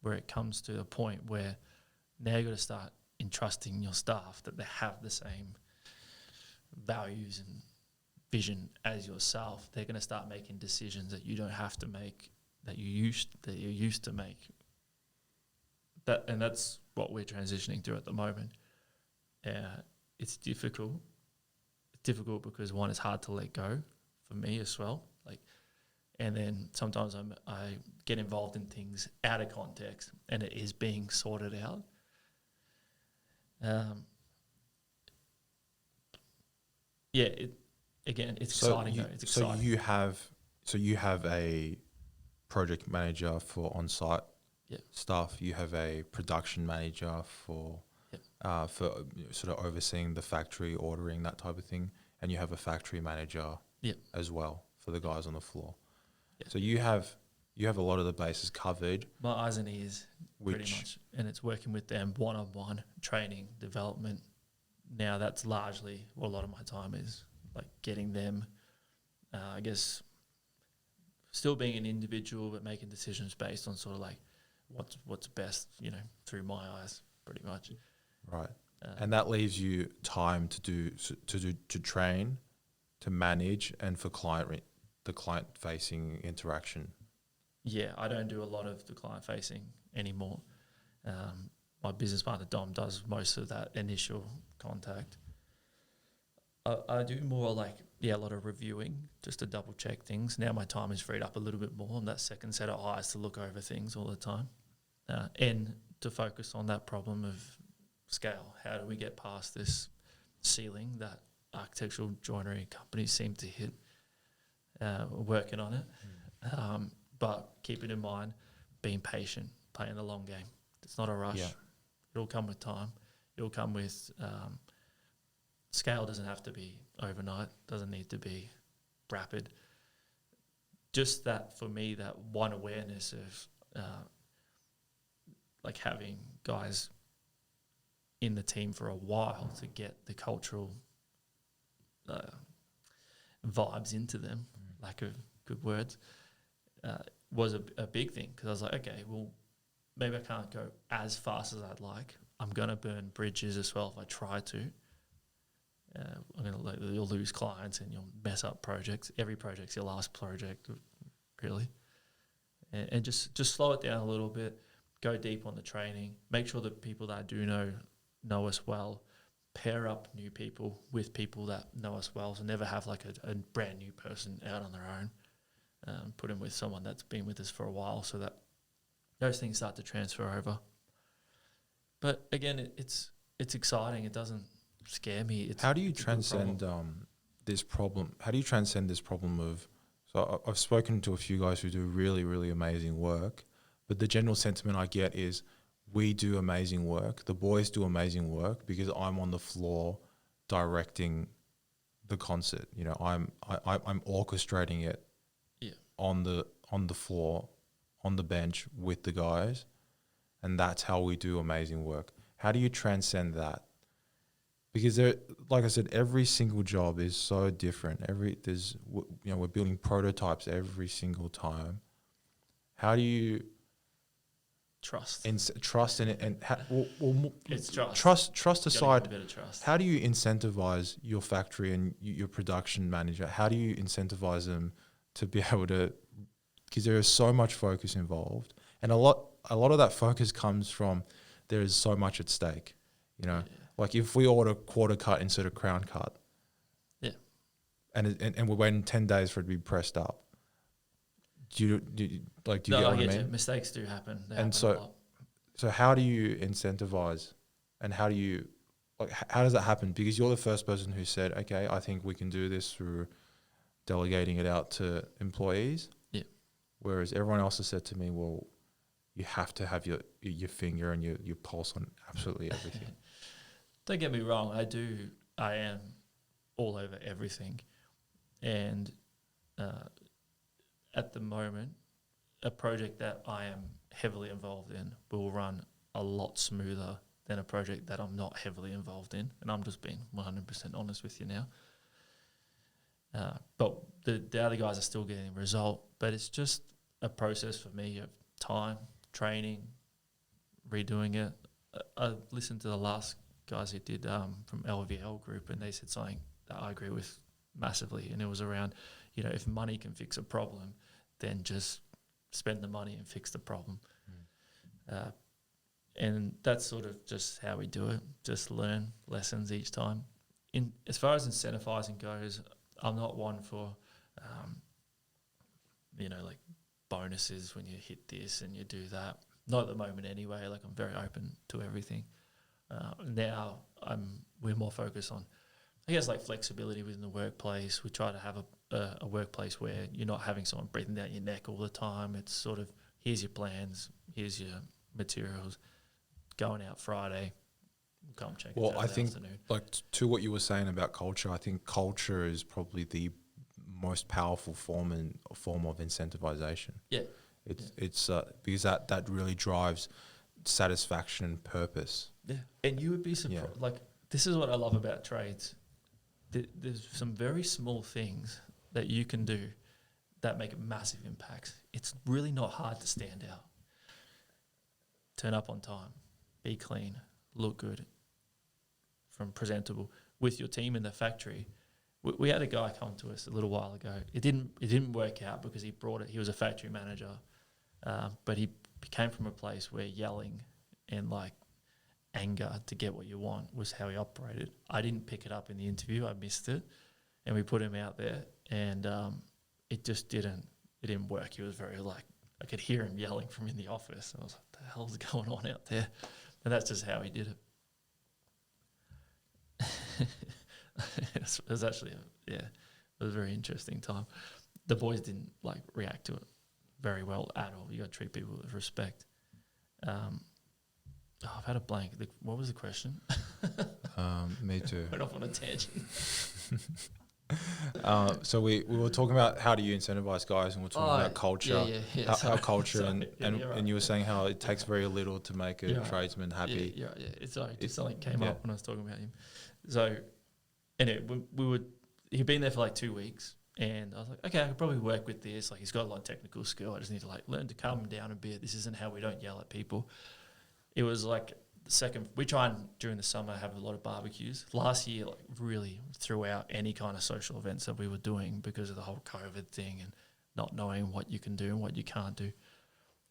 where it comes to a point where now you've got to start entrusting your staff that they have the same values and vision as yourself. They're going to start making decisions that you don't have to make, that you're used to make. And that's what we're transitioning to at the moment. It's difficult. It's difficult because one, it's hard to let go for me as well. And then sometimes I get involved in things out of context, and it is being sorted out. It's exciting though. It's exciting. So you have a project manager for on-site stuff. You have a production manager for sort of overseeing the factory, ordering, that type of thing, and you have a factory manager as well for the guys on the floor. Yeah. So you have a lot of the bases covered. My eyes and ears, pretty much, and it's working with them one-on-one, training, development. Now that's largely what a lot of my time is, like getting them, I guess, still being an individual but making decisions based on sort of like what's best, through my eyes, pretty much. Right, and that leaves you time to train, to manage, and for the client-facing interaction. Yeah, I don't do a lot of the client-facing anymore. My business partner, Dom, does most of that initial contact. I do more a lot of reviewing, just to double-check things. Now my time is freed up a little bit more. I'm that second set of eyes to look over things all the time. And to focus on that problem of scale. How do we get past this ceiling that architectural joinery companies seem to hit? We're working on it. But keeping in mind, being patient, playing the long game. It's not a rush. Yeah. It'll come with time. It'll come with scale. Doesn't have to be overnight. Doesn't need to be rapid. Just that, for me, that one awareness of having guys in the team for a while to get the cultural vibes into them, lack of good words, was a big thing, because I was like, okay, well, maybe I can't go as fast as I'd like. I'm going to burn bridges as well if I try to. You'll lose clients and you'll mess up projects. Every project's your last project, really. And just slow it down a little bit, go deep on the training, make sure that people that I do know us well, pair up new people with people that know us well, so never have a brand new person out on their own. Put them with someone that's been with us for a while, so that those things start to transfer over. But again, it's exciting. It doesn't scare me. How do you transcend this problem? How do you transcend this problem of? So I've spoken to a few guys who do really, really amazing work, but the general sentiment I get is, we do amazing work. The boys do amazing work because I'm on the floor directing the concert. I'm orchestrating it on the floor, on the bench with the guys, and that's how we do amazing work. How do you transcend that? Because like I said, every single job is so different. We're building prototypes every single time. How do you trust? Trust in it, and it's trust. Trust aside, a bit of trust. How do you incentivize your factory and your production manager? How do you incentivize them to be able to because there is so much focus involved, and a lot of that focus comes from there is so much at stake. You know, like if we order quarter cut instead of crown cut, and we're waiting 10 days for it to be pressed up. Do you get what I mean? Mistakes do happen. They and happen a lot. so how do you incentivize, and how do you, like, how does that happen? Because you're the first person who said, okay, I think we can do this through delegating it out to employees. Yeah. Whereas everyone else has said to me, well, you have to have your finger and your pulse on absolutely everything. Don't get me wrong. I am all over everything. And at the moment, a project that I am heavily involved in will run a lot smoother than a project that I'm not heavily involved in. And I'm just being 100% honest with you now. But the other guys are still getting the result. But it's just a process for me of time, training, redoing it. I listened to the last guys who did from LVL Group, and they said something that I agree with massively, and it was around, if money can fix a problem, then just spend the money and fix the problem. And that's sort of just how we do it, just learn lessons each time. As far as incentivizing goes, I'm not one for, like bonuses when you hit this and you do that. Not at the moment anyway, like I'm very open to everything. Now we're more focused on, I guess, like flexibility within the workplace. We try to have a workplace where you're not having someone breathing down your neck all the time. It's sort of, here's your plans, here's your materials, going out Friday, come check it out. Well, I think, afternoon. like, to what you were saying about culture, I think culture is probably the most powerful form of incentivization. Yeah. It's because that really drives satisfaction and purpose. Yeah. And you would be surprised. Yeah. Like, this is what I love about trades. There's some very small things that you can do that make massive impacts. It's really not hard to stand out. Turn up on time, be clean, look good, from presentable. With your team in the factory, we had a guy come to us a little while ago. It didn't work out because he was a factory manager, but he came from a place where yelling and like anger to get what you want was how he operated. I didn't pick it up in the interview. I missed it, and we put him out there, and it just didn't work. He was very like, I could hear him yelling from in the office. I was like, what the hell's going on out there? And that's just how he did it. It was actually it was a very interesting time. The boys didn't like react to it very well at all. You got to treat people with respect. I've had a blank. What was the question? Me too. Went off on a tangent. So we were talking about how do you incentivize guys, and we're talking about culture, how culture, and you were saying how it takes very little to make a tradesman happy. Yeah. It's just something came up when I was talking about him. So, anyway, he'd been there for like 2 weeks, and I was like, okay, I could probably work with this. Like, he's got a lot of technical skill. I just need to like learn to calm him down a bit. This isn't how we don't yell at people. It was like we try and during the summer have a lot of barbecues. Last year, like really threw out any kind of social events that we were doing because of the whole COVID thing and not knowing what you can do and what you can't do.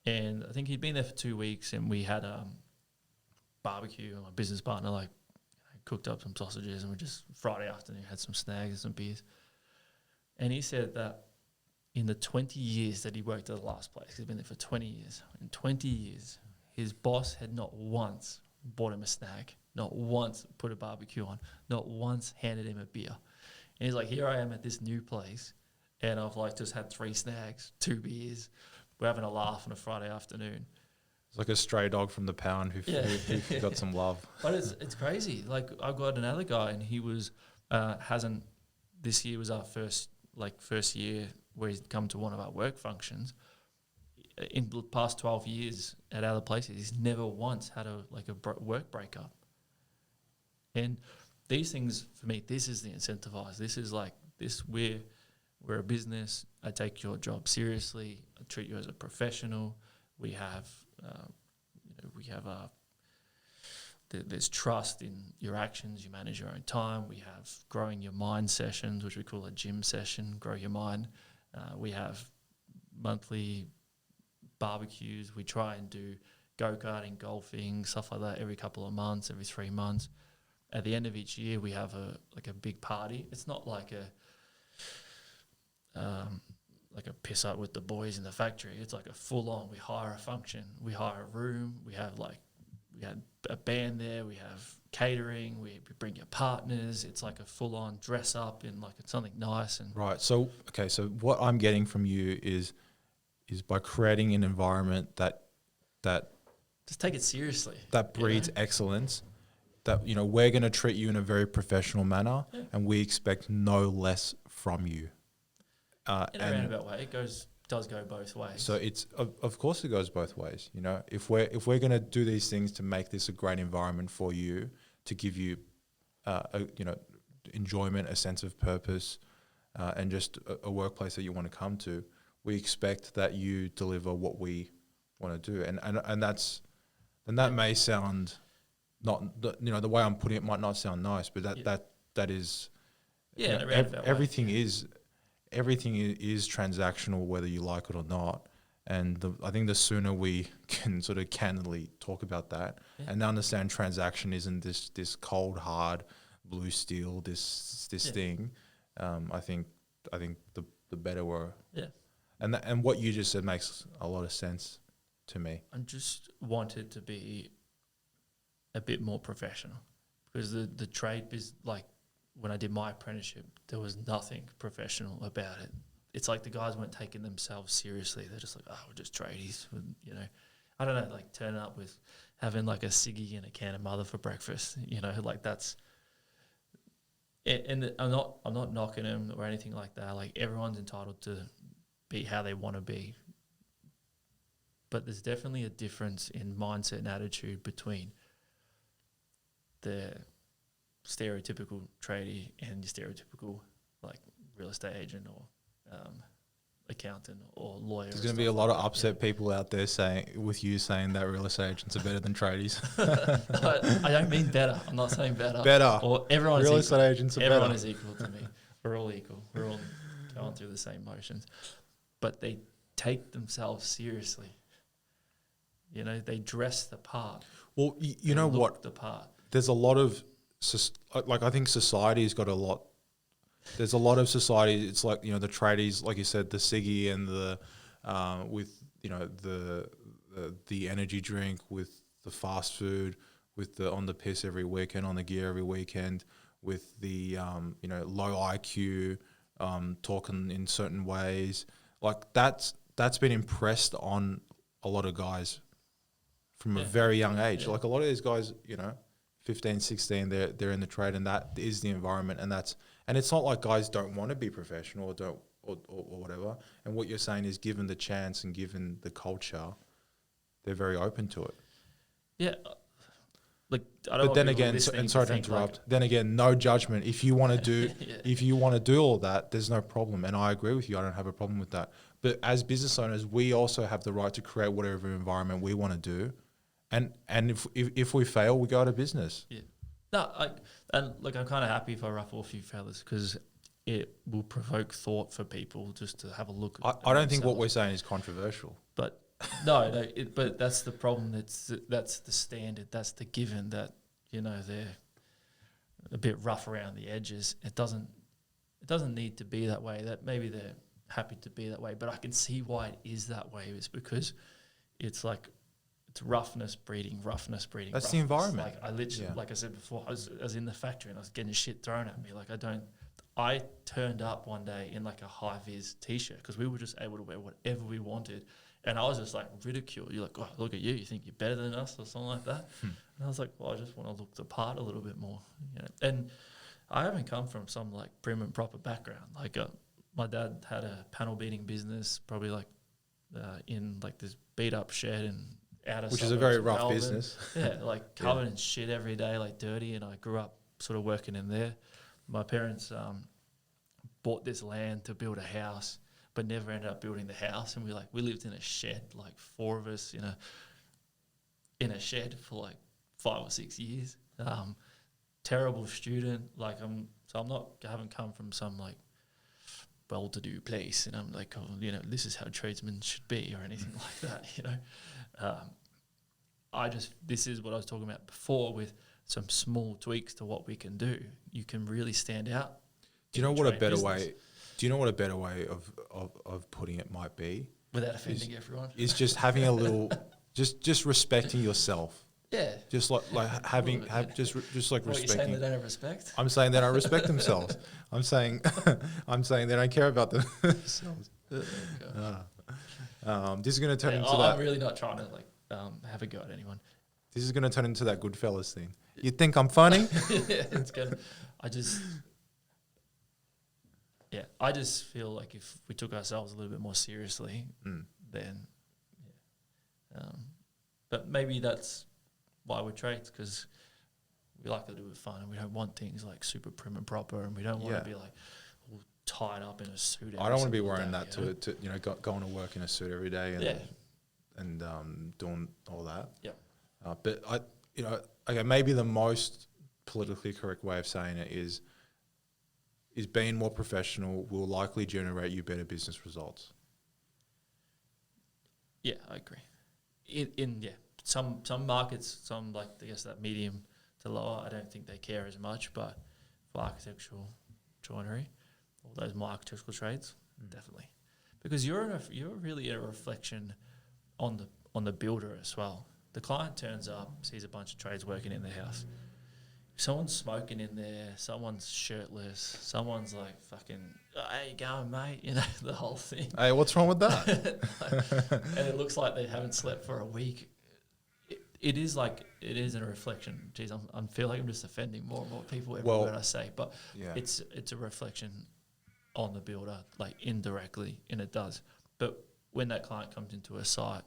And I think he'd been there for 2 weeks, and we had barbecue, and my business partner like cooked up some sausages, and we just Friday afternoon had some snags and some beers. And he said that in the 20 years that he worked at the last place, he's been there for 20 years. In 20 years, his boss had not once bought him a snack, not once put a barbecue on, not once handed him a beer. And he's like, here I am at this new place, and I've like just had 3 snags, 2 beers. We're having a laugh on a Friday afternoon. It's like a stray dog from the pound who got some love. But it's crazy. Like, I got another guy, and he was this year was our first year where he's come to one of our work functions. In the past 12 years at other places, he's never once had a work breakup. And these things, for me, this is the incentivize. This is like this. We're a business. I take your job seriously. I treat you as a professional. We have, there's trust in your actions. You manage your own time. We have growing your mind sessions, which we call a gym session. Grow your mind. We have monthly barbecues. We try and do go-karting, golfing, stuff like that every couple of months, every 3 months. At the end of each year, we have a big party. It's not like a piss up with the boys in the factory. It's like a full on. We hire a function, we hire a room. We had a band there. We have catering. We bring your partners. It's like a full on dress up in like something nice and Right. So what I'm getting from you is by creating an environment that just take it seriously. That breeds excellence. That we're going to treat you in a very professional manner, and we expect no less from you. In a roundabout way, it does go both ways. So it's of course it goes both ways. If we're going to do these things to make this a great environment for you, to give you, enjoyment, a sense of purpose, and just a workplace that you want to come to, we expect that you deliver what we want to do, and that may sound not the way I'm putting it might not sound nice, but that is everything is transactional, whether you like it or not. And I think the sooner we can sort of candidly talk about that and understand transaction isn't this cold hard blue steel this thing, I think the better we're. And what you just said makes a lot of sense to me. I just wanted to be a bit more professional, because the trade is like, when I did my apprenticeship, there was nothing professional about it. It's like the guys weren't taking themselves seriously. They're just like, oh, we're just tradies. I don't know, like turning up with having like a ciggy and a can of mother for breakfast. Like that's. And I'm not knocking them or anything like that. Like everyone's entitled to be how they want to be. But there's definitely a difference in mindset and attitude between the stereotypical tradie and your stereotypical like real estate agent or accountant or lawyer. There's going to be a lot of upset people out there saying that real estate agents are better than tradies. I don't mean better. I'm not saying better. Better. Or everyone real is equal. estate agents are everyone better. is equal to me. We're all equal. We're all going through the same motions. But they take themselves seriously. They dress the part. Well, you know what? The part. There's a lot of I think society's got a lot. There's a lot of society. It's like the tradies, like you said, the ciggy and the with the energy drink, with the fast food, with the on the piss every weekend, on the gear every weekend, with the low IQ, talking in certain ways. Like that's been impressed on a lot of guys from a very young age. Yeah. Like a lot of these guys, 15, 16, they're in the trade, and that is the environment, and it's not like guys don't want to be professional or whatever. And what you're saying is, given the chance and given the culture, they're very open to it. Yeah. Like I don't. But then again, and sorry to interrupt. Then again, no judgment. If you want to do, if you want to do all that, there's no problem, and I agree with you. I don't have a problem with that. But as business owners, we also have the right to create whatever environment we want to do, and if we fail, we go out of business. Yeah. No, I'm kind of happy if I ruffle a few feathers, because it will provoke thought for people just to have a look. I don't think what we're saying is controversial, but. But that's the problem. That's the standard. That's the given, that they're a bit rough around the edges. It doesn't need to be that way. That maybe they're happy to be that way, but I can see why it is that way. It's because it's roughness breeding roughness. That's the environment. Like I literally, like I said before, I was in the factory and I was getting shit thrown at me. I turned up one day in like a high vis t-shirt because we were just able to wear whatever we wanted. And I was just like ridiculed. You're like, oh, look at you. You think you're better than us or something like that? And I was like, well, I just want to look the part a little bit more. And I haven't come from some like prim and proper background. Like my dad had a panel beating business, probably in like this beat up shed and out of, which is a very rough Melbourne. Business. Yeah, like covered in shit every day, like dirty. And I grew up sort of working in there. My parents bought this land to build a house, but never ended up building the house. And we lived in a shed, like four of us in a shed for like 5 or 6 years. Terrible student. I haven't come from some like well-to-do place, and I'm like, oh, you know, this is how tradesmen should be, or anything like that, you know. This is what I was talking about before with some small tweaks to what we can do. You can really stand out. Do you know what a better way? Do you know what a better way of putting it might be? Without offending everyone. Is just having a little, just respecting yourself. Yeah. Just like just like What, respecting. you're saying they don't have respect? I'm saying they don't respect themselves. I'm saying they don't care about themselves. This is going to turn into that. I'm really not trying to have a go at anyone. This is going to turn into that Goodfellas thing. You think I'm funny? Yeah, it's good. I just feel like if we took ourselves a little bit more seriously, then, but maybe that's why we're trades, because we like to do it fun, and we don't want things like super prim and proper, and we don't want to be like all tied up in a suit. I don't want to be wearing that to going to work in a suit every day and doing all that. Yeah. But maybe the most politically correct way of saying it is being more professional will likely generate you better business results. Yeah, I agree. In some markets, some like I guess that medium to lower, I don't think they care as much. But for architectural joinery, all those more architectural trades, definitely, because you're really a reflection on the builder as well. The client turns up, sees a bunch of trades working in their house. If someone's smoking in there, someone's shirtless, someone's like fucking, oh, how you going, mate? You know, the whole thing. Hey, what's wrong with that? And it looks like they haven't slept for a week. It is a reflection. Geez, I feel like I'm just offending more and more people every word I say. But it's a reflection on the builder, like indirectly, and it does. But when that client comes into a site,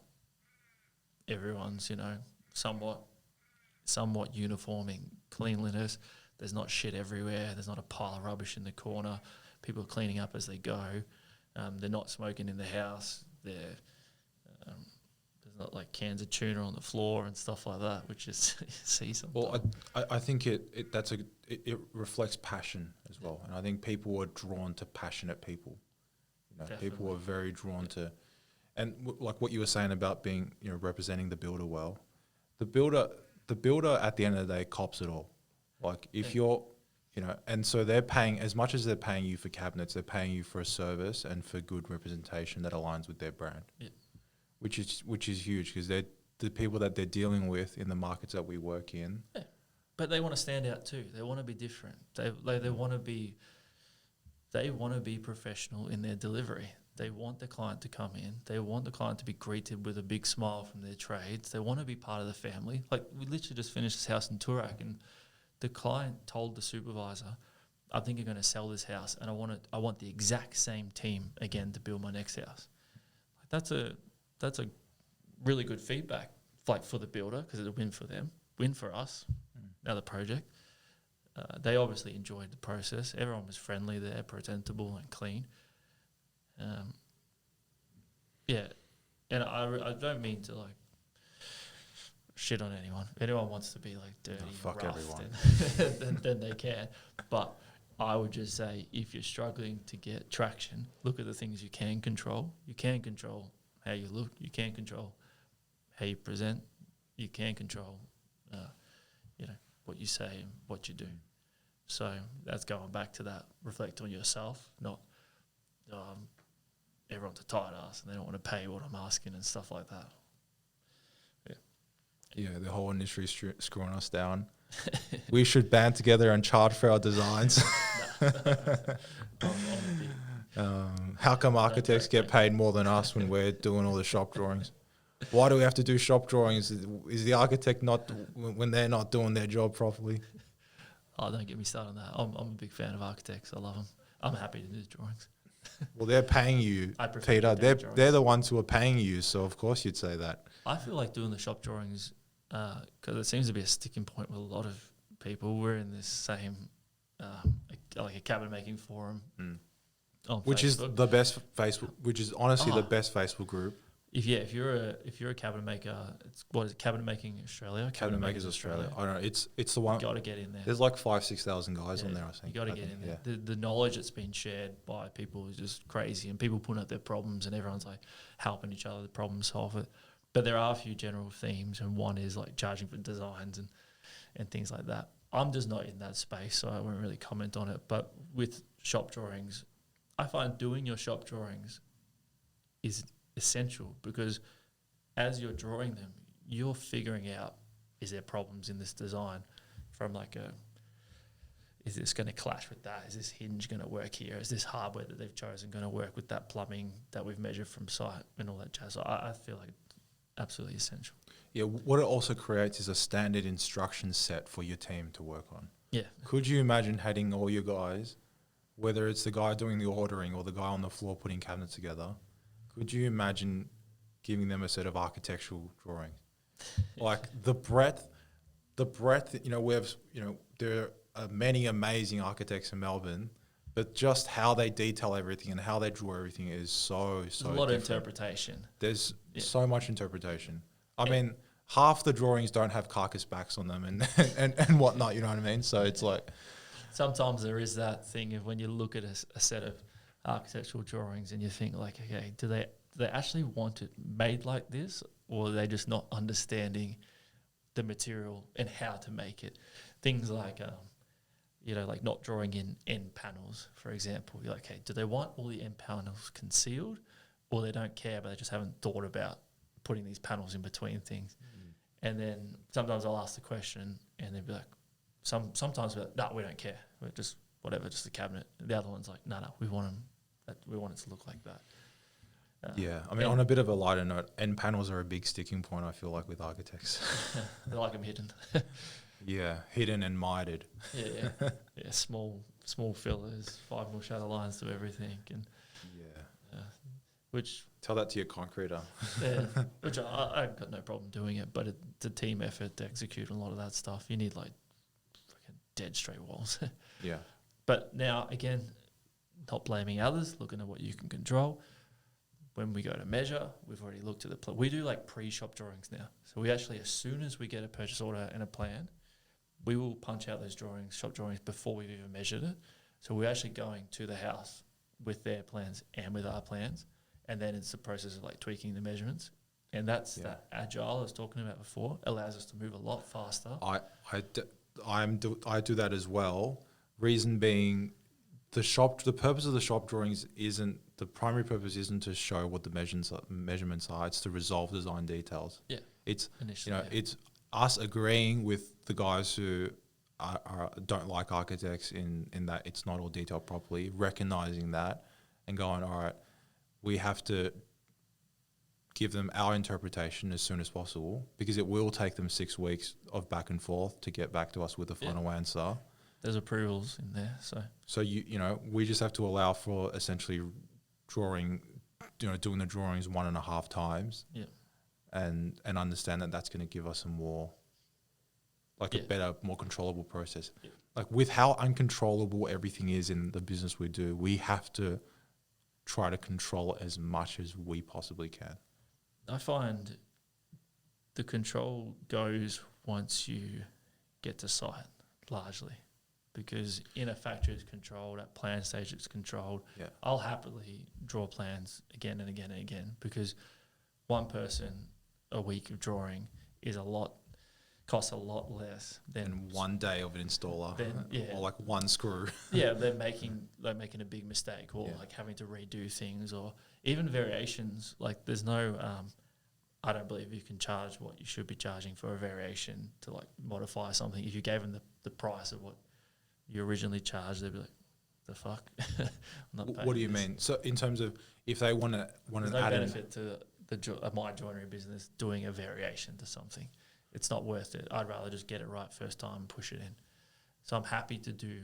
everyone's, somewhat uniforming cleanliness. There's not shit everywhere. There's not a pile of rubbish in the corner. People are cleaning up as they go. They're not smoking in the house. There's not like cans of tuna on the floor and stuff like that, which is see sometimes. Well, I think it reflects passion as well, and I think people are drawn to passionate people. People are very drawn to, and like what you were saying about being representing the builder well. The builder at the end of the day cops it all. Like if you're, and so they're paying, as much as they're paying you for cabinets, they're paying you for a service and for good representation that aligns with their brand. Yeah. Which is huge, because they're the people that they're dealing with in the markets that we work in. Yeah. But they want to stand out too. They want to be different. They want to be professional in their delivery. They want the client to come in. They want the client to be greeted with a big smile from their trades. They want to be part of the family. Like, we literally just finished this house in Toorak, and the client told the supervisor, I think you're going to sell this house, and I want the exact same team again to build my next house. Like, that's a really good feedback, like, for the builder, because it's a win for them, win for us, another project. They obviously enjoyed the process. Everyone was friendly there, presentable and clean. And I don't mean to like shit on anyone. If anyone wants to be like dirty, fuck rough, everyone, then they can. But I would just say, if you're struggling to get traction, look at the things you can control. You can control how you look. You can control how you present. You can control, what you say and what you do. So that's going back to that. Reflect on yourself, not everyone's a tight ass and they don't want to pay what I'm asking and stuff like that. Yeah, the whole industry screwing us down. We should band together and charge for our designs. How come architects get paid more than us when we're doing all the shop drawings? Why do we have to do shop drawings? Is the architect not, when they're not doing their job properly? Oh, don't get me started on that. I'm a big fan of architects. I love them. I'm happy to do drawings. Well, they're paying you, Peter. They're the ones who are paying you, so of course you'd say that. I feel like doing the shop drawings, because it seems to be a sticking point with a lot of people. We're in this same, like a cabinet making forum, on which Facebook. is the best Facebook, which is honestly the best Facebook group. if you're a cabinet maker, what is it, Cabinet Making Australia? Cabinet Makers Australia. I don't know. It's the one. Got to get in there. There's like 5,000-6,000 guys on there. I think You got to get in there. The knowledge that's been shared by people is just crazy, and people putting up their problems, and everyone's like helping each other to problem solve it. But there are a few general themes, and one is like charging for designs and things like that. I'm just not in that space, so I won't really comment on it. But with shop drawings, I find doing your shop drawings is essential, because as you're drawing them, you're figuring out, is there problems in this design from like is this going to clash with that? Is this hinge going to work here? Is this hardware that they've chosen going to work with that plumbing that we've measured from site and all that jazz? So I feel like it's absolutely essential. Yeah, what it also creates is a standard instruction set for your team to work on. Yeah. Could you imagine having all your guys, whether it's the guy doing the ordering or the guy on the floor putting cabinets together, could you imagine giving them a set of architectural drawings? Like the breadth, there are many amazing architects in Melbourne, but just how they detail everything and how they draw everything is so There's a lot different. of interpretation. There's so much interpretation. I mean, half the drawings don't have carcass backs on them and whatnot, you know what I mean? So it's like... Sometimes there is that thing of when you look at a set of architectural drawings and you think like, okay, do they actually want it made like this, or are they just not understanding the material and how to make it? Things like, like not drawing in end panels, for example. You're like, okay, do they want all the end panels concealed, or they don't care but they just haven't thought about putting these panels in between things? And then sometimes I'll ask the question and they'll be like, sometimes we're like, no, we don't care. We're just whatever, just a cabinet. The other one's like, no, we want it to look like that. Yeah, I mean, on a bit of a lighter note, end panels are a big sticking point, I feel like, with architects. They like them hidden. Yeah, hidden and mitered. Yeah. Small fillers, 5mm shadow lines to everything, and which tell that to your concreter. Which I've got no problem doing it, but it's a team effort to execute a lot of that stuff. You need like fucking dead straight walls. Yeah. But now again, not blaming others, looking at what you can control. When we go to measure, we've already looked at the we do like pre-shop drawings now. So we actually, as soon as we get a purchase order and a plan, we will punch out those drawings, shop drawings, before we've even measured it. So we're actually going to the house with their plans and with our plans, and then it's the process of like tweaking the measurements. And that's that agile I was talking about before, allows us to move a lot faster. I do that as well. Reason being, the purpose of the shop drawings the primary purpose isn't to show what the measurements are. It's to resolve design details. Yeah, it's it's us agreeing with the guys who don't like architects in that it's not all detailed properly, recognizing that and going, all right, we have to give them our interpretation as soon as possible, because it will take them 6 weeks of back and forth to get back to us with a final answer. There's approvals in there, so we just have to allow for essentially doing the drawings 1.5 times, and understand that that's going to give us a more a better, more controllable process. Yeah. Like with how uncontrollable everything is in the business we do, we have to try to control it as much as we possibly can. I find the control goes once you get to site, largely. Because in a factory it's controlled, at plan stage it's controlled. Yeah. I'll happily draw plans again and again and again, because one person a week of drawing costs a lot less than 1 day of an installer, or like one screw. Yeah, they're making a big mistake, or like having to redo things, or even variations. Like there's no, I don't believe you can charge what you should be charging for a variation to like modify something. If you gave them the price of what you originally charged, they'd be like, the fuck? I'm not paying what do you mean? So in terms of if they want to there's no benefit to my joinery business doing a variation to something. It's not worth it. I'd rather just get it right first time and push it in. So I'm happy to do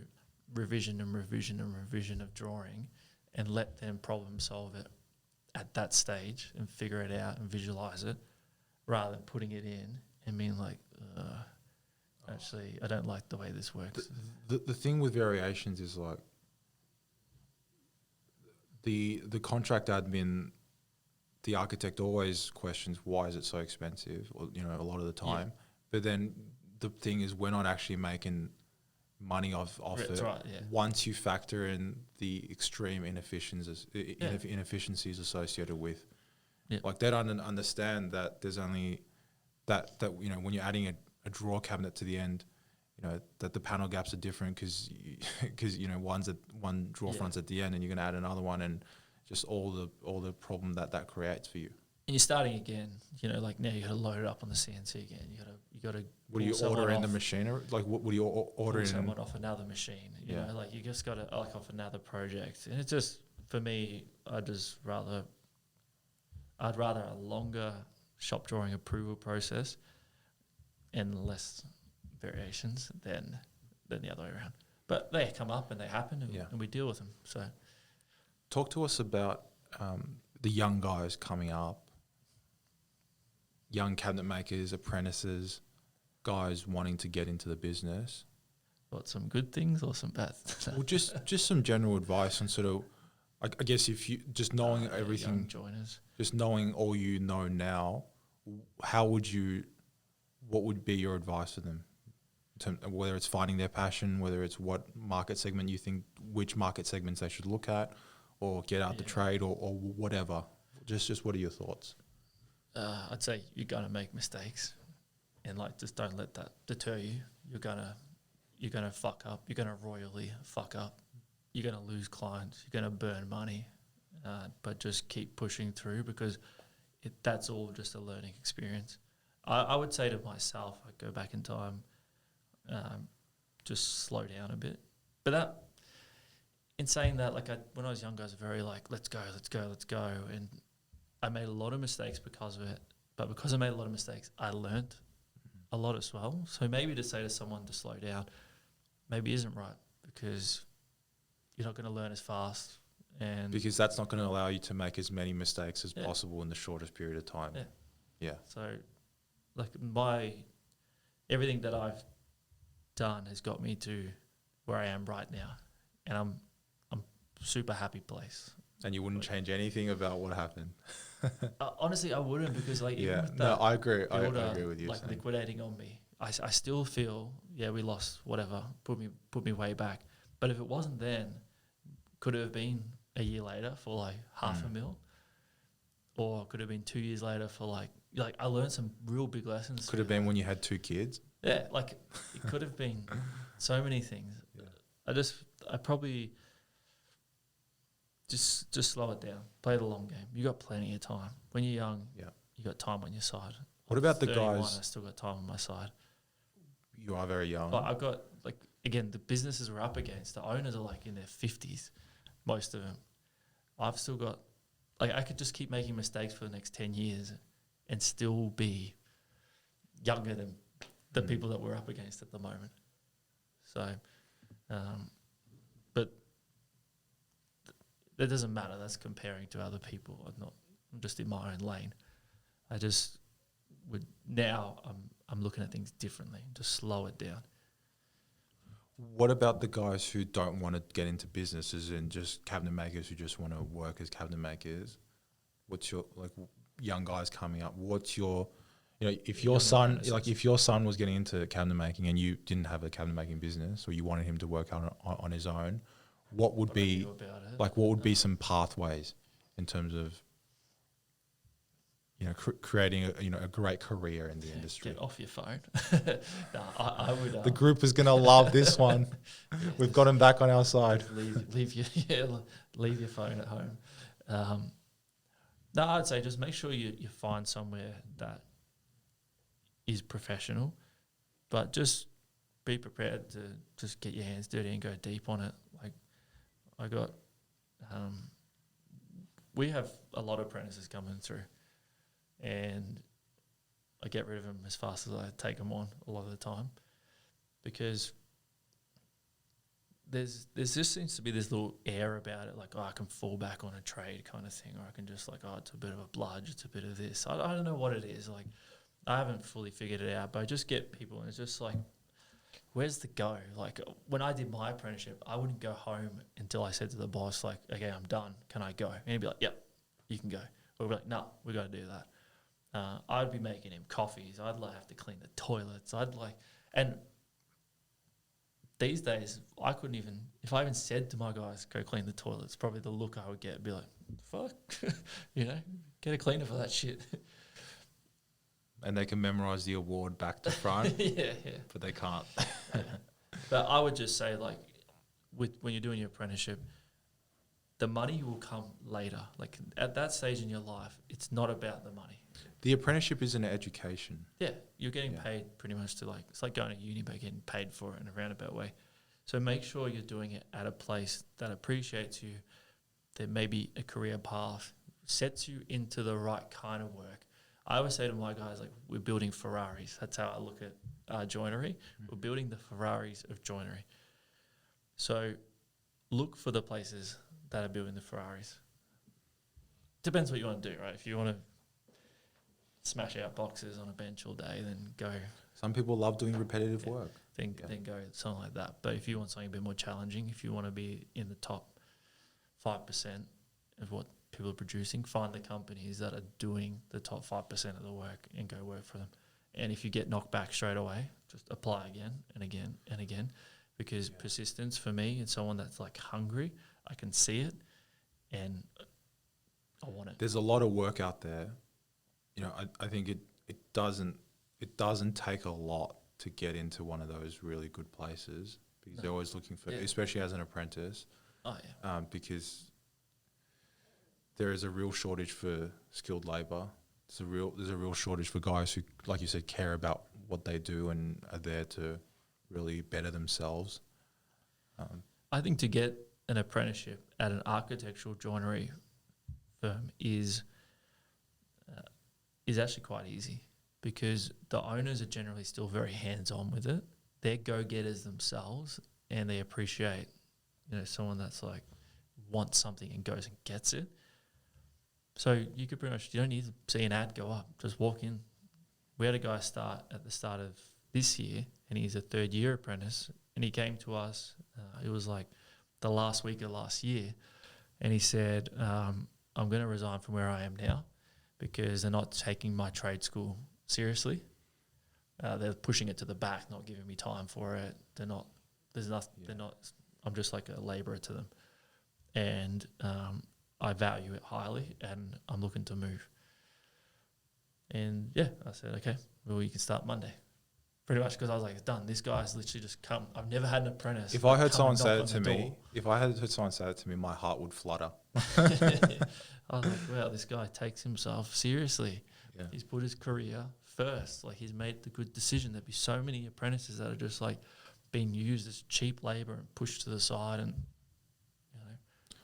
revision and revision and revision of drawing and let them problem solve it at that stage and figure it out and visualize it, rather than putting it in and being like, actually, I don't like the way this works. The thing with variations is like the contract admin the architect always questions why is it so expensive, or a lot of the time. But then the thing is, we're not actually making money off That's it. right, yeah. Once you factor in the extreme inefficiencies associated with, like they don't understand that there's only that when you're adding a drawer cabinet to the end, that the panel gaps are different because one drawer front's at the end and you're going to add another one, and just all the problem that creates for you. And you're starting again, like now you got to load it up on the CNC again. You got to. What do you order in the machinery? Like what do you order in? Someone off another machine. You know, like you just got to off another project, and it's just for me. I'd rather a longer shop drawing approval process and less variations than the other way around. But they come up and they happen, and we deal with them. So, talk to us about the young guys coming up. Young cabinet makers, apprentices, guys wanting to get into the business. What, some good things or some bad things? Well, just some general advice on sort of, I guess if you just knowing everything, young joiners, just knowing all you know now, what would be your advice for them? Whether it's finding their passion, whether it's what market segment you think, which market segments they should look at, or get out the trade, or whatever. Just what are your thoughts? I'd say you're gonna make mistakes, and just don't let that deter you. You're gonna fuck up. You're gonna royally fuck up. You're gonna lose clients. You're gonna burn money, but just keep pushing through because that's all just a learning experience. I would say to myself, I'd go back in time, just slow down a bit. But in saying that, when I was younger, I was very let's go, and I made a lot of mistakes because of it. But because I made a lot of mistakes, I learned a lot as well. So maybe to say to someone to slow down, maybe isn't right, because you're not going to learn as fast, and because that's not going to allow you to make as many mistakes as possible in the shortest period of time. Yeah. So, everything that I've done has got me to where I am right now, and I'm super happy place. And you wouldn't change anything about what happened? Honestly, I wouldn't, because I agree. I agree with you. Liquidating on me, I still feel we lost whatever, put me way back. But if it wasn't then, could it have been a year later for $500,000, or could it have been 2 years later for I learned some real big lessons. Could have been when you had 2 kids. Yeah, it could have been so many things. Yeah. I probably just slow it down. Play the long game. You got plenty of time. When you're young, you got time on your side. What about the guys? I still got time on my side. You are very young. But I've got again, the businesses we're up against, the owners are in their 50s, most of them. I've still got I could just keep making mistakes for the next 10 years and still be younger than the people that we're up against at the moment. So, but that doesn't matter. That's comparing to other people. I'm just in my own lane. I'm looking at things differently. Just slow it down. What about the guys who don't want to get into businesses and just cabinet makers who just want to work as cabinet makers? What's your young guys coming up? What's your if your son was getting into cabinet making and you didn't have a cabinet making business, or you wanted him to work on his own, what would be some pathways in terms of creating a great career in the industry? Get off your phone. No, I would. The group is going to love this one. We've got him back on our side. Leave your phone at home. No, I'd say just make sure you find somewhere that is professional, but just be prepared to just get your hands dirty and go deep on it. We have a lot of apprentices coming through, and I get rid of them as fast as I take them on a lot of the time, because there's just seems to be this little air about it, I can fall back on a trade kind of thing, or I can just it's a bit of a bludge, it's a bit of this. I don't know what it is. I haven't fully figured it out, but I just get people, and it's just where's the go? When I did my apprenticeship, I wouldn't go home until I said to the boss, okay, I'm done. Can I go? And he'd be like, yep, you can go. We'll be like, no, we got to do that. I'd be making him coffees. I'd have to clean the toilets. And these days, I couldn't even, if I even said to my guys, go clean the toilets, probably the look I would get would be like, fuck, get a cleaner for that shit. And they can memorize the award back to front. yeah. But they can't. But I would just say, like, when you're doing your apprenticeship, the money will come later. Like, at that stage in your life, it's not about the money. The apprenticeship is an education. Yeah, you're getting paid pretty much to, like, it's like going to uni but getting paid for it in a roundabout way. So make sure you're doing it at a place that appreciates you, that maybe a career path sets you into the right kind of work. I always say to my guys, like, we're building Ferraris. That's how I look at joinery. Mm-hmm. We're building the Ferraris of joinery. So look for the places that are building the Ferraris. Depends what you want to do, right? If you want to smash out boxes on a bench all day, then go. Some people love doing repetitive work. Then go something like that. But if you want something a bit more challenging, if you want to be in the top 5% of what people are producing, find the companies that are doing the top 5% of the work and go work for them. And if you get knocked back straight away, just apply again and again and again, because persistence for me is someone that's like hungry. I can see it and I want it. There's a lot of work out there. I think it doesn't take a lot to get into one of those really good places, because they're always looking for, especially as an apprentice. Oh yeah. Because there is a real shortage for skilled labour. There's a real shortage for guys who, like you said, care about what they do and are there to really better themselves. I think to get an apprenticeship at an architectural joinery firm is actually quite easy, because the owners are generally still very hands-on with it. They're go-getters themselves, and they appreciate, someone that's like wants something and goes and gets it. So you could pretty much, you don't need to see an ad go up. Just walk in. We had a guy start at the start of this year, and he's a third-year apprentice, and he came to us. It was like the last week of last year, and he said, I'm going to resign from where I am now because they're not taking my trade school seriously. They're pushing it to the back, not giving me time for it. They're not. I'm just like a labourer to them, and I value it highly, and I'm looking to move. And I said, okay, well, you can start Monday. Pretty much, because I was like, it's done. This guy's literally just come. I've never had an apprentice. If I heard someone say that to me, my heart would flutter. I was like, wow, this guy takes himself seriously. Yeah. He's put his career first. Like, he's made the good decision. There'd be so many apprentices that are just like being used as cheap labour and pushed to the side. And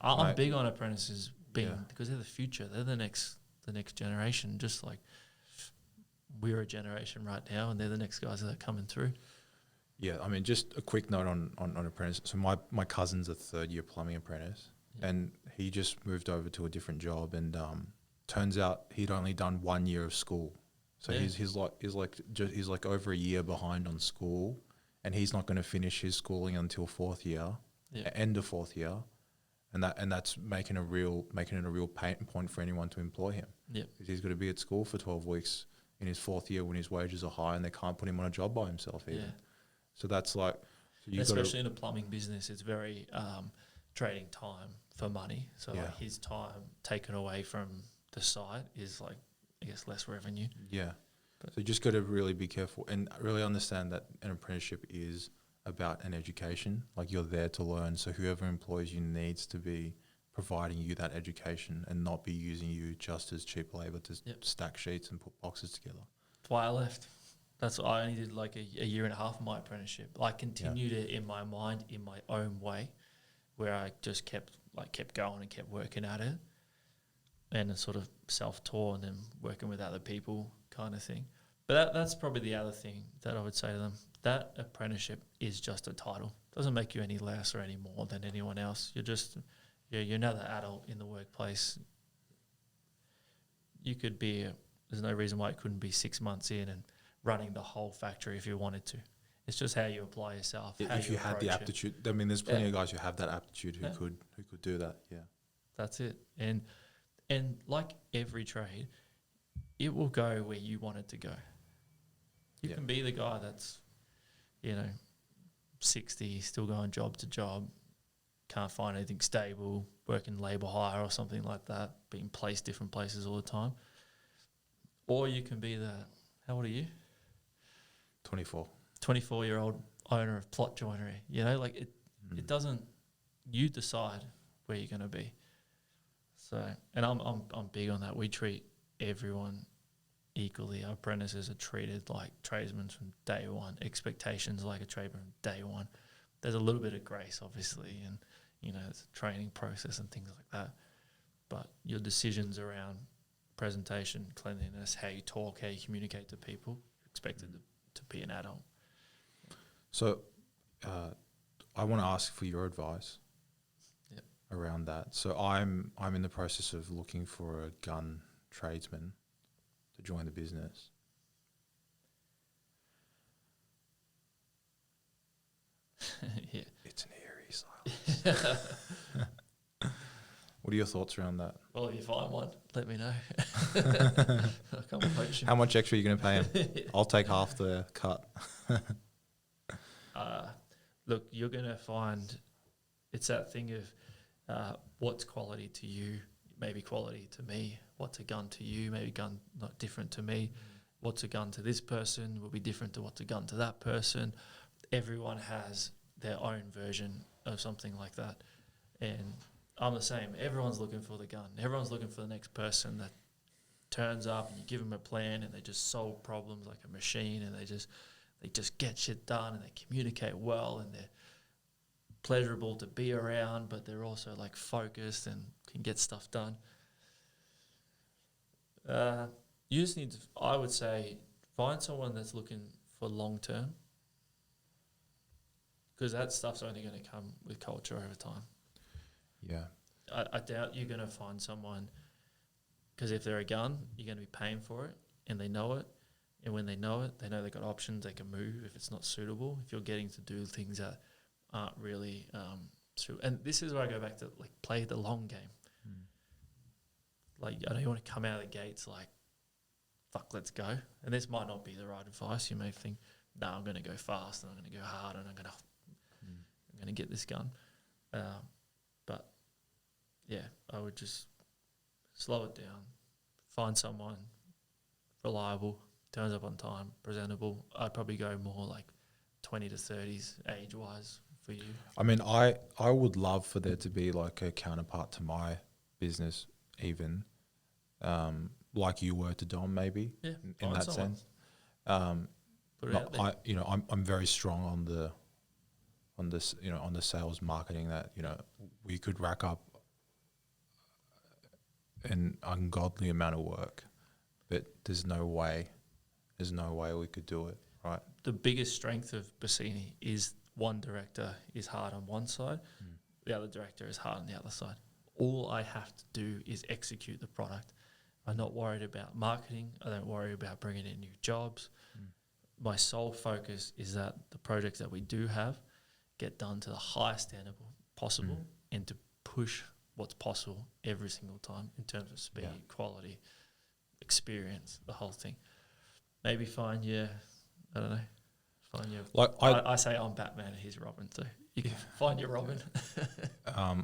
I'm big on apprentices because they're the future. They're the next generation. Just like we're a generation right now, and they're the next guys that are coming through. Yeah, I mean, just a quick note on apprentice. So my cousin's a third-year plumbing apprentice, and he just moved over to a different job, and turns out he'd only done 1 year of school. So he's like over a year behind on school, and he's not going to finish his schooling until fourth year, end of fourth year, and that's making it a real pain point for anyone to employ him. Yeah, because he's got to be at school for 12 weeks in his fourth year when his wages are high, and they can't put him on a job by himself either. Yeah. So that's like, especially in a plumbing business, it's very trading time for money. So like his time taken away from the site is like, I guess, less revenue. Yeah. So you just got to really be careful and really understand that an apprenticeship is about an education. Like, you're there to learn. So whoever employs you needs to be providing you that education and not be using you just as cheap labour to stack sheets and put boxes together. That's why I left. That's why I only did like a year and a half of my apprenticeship. I continued it in my mind in my own way, where I just kept going and kept working at it, and a sort of self-taught and then working with other people kind of thing. But that's probably the other thing that I would say to them. That apprenticeship is just a title. It doesn't make you any less or any more than anyone else. You're just, you're another adult in the workplace. You could be, there's no reason why it couldn't be 6 months in and running the whole factory if you wanted to. It's just how you apply yourself. If you had the aptitude. I mean, there's plenty of guys who have that aptitude who could do that. Yeah. That's it. And And like every trade, it will go where you want it to go. You can be the guy that's, 60, still going job to job, can't find anything stable, working labour hire or something like that, being placed different places all the time. Or you can be the, how old are you? 24. 24-year-old owner of Plot Joinery. It doesn't, you decide where you're going to be. So, and I'm big on that. We treat everyone equally. Our apprentices are treated like tradesmen from day one, expectations like a tradesman from day one. There's a little bit of grace, obviously, and, it's a training process and things like that. But your decisions around presentation, cleanliness, how you talk, how you communicate to people, you're expected to be an adult. So I want to ask for your advice around that. So I'm in the process of looking for a gun tradesman to join the business. Yeah. It's an eerie silence. What are your thoughts around that? Well, if you find one, let me know. I'll come poach him. How much extra are you going to pay him? I'll take half the cut. Look, you're going to find it's that thing of what's quality to you, maybe quality to me. What's a gun to you, maybe gun not different to me. What's a gun to this person will be different to what's a gun to that person. Everyone has their own version of something like that. And I'm the same. Everyone's looking for the gun. Everyone's looking for the next person that turns up and you give them a plan and they just solve problems like a machine and they just get shit done and they communicate well and they're pleasurable to be around, but they're also like focused and can get stuff done. You just need to, I would say, find someone that's looking for long term, because that stuff's only going to come with culture over time. Yeah. I doubt you're going to find someone, because if they're a gun, you're going to be paying for it and they know it. And when they know it, they know they've got options. They can move if it's not suitable. If you're getting to do things that aren't really suitable. And this is where I go back to, like, play the long game. Like, I know you want to come out of the gates like, fuck, let's go. And this might not be the right advice. You may think, no, I'm going to go fast and I'm going to go hard and I'm going to get this gun. But, yeah, I would just slow it down. Find someone reliable, turns up on time, presentable. I'd probably go more like 20 to 30s age-wise for you. I mean, I would love for there to be like a counterpart to my business, even like you were to Dom, maybe. Yeah, in that someone. sense. Put it out there. I'm very strong on the sales marketing that we could rack up an ungodly amount of work, but there's no way we could do it, right? The biggest strength of Bossini is one director is hard on one side, the other director is hard on the other side. All I have to do is execute the product. I'm not worried about marketing. I don't worry about bringing in new jobs. My sole focus is that the projects that we do have get done to the highest standard possible and to push what's possible every single time in terms of speed, quality, experience, the whole thing. Maybe find your, I don't know, find your, like I say I'm Batman and he's Robin, so you can find your Robin.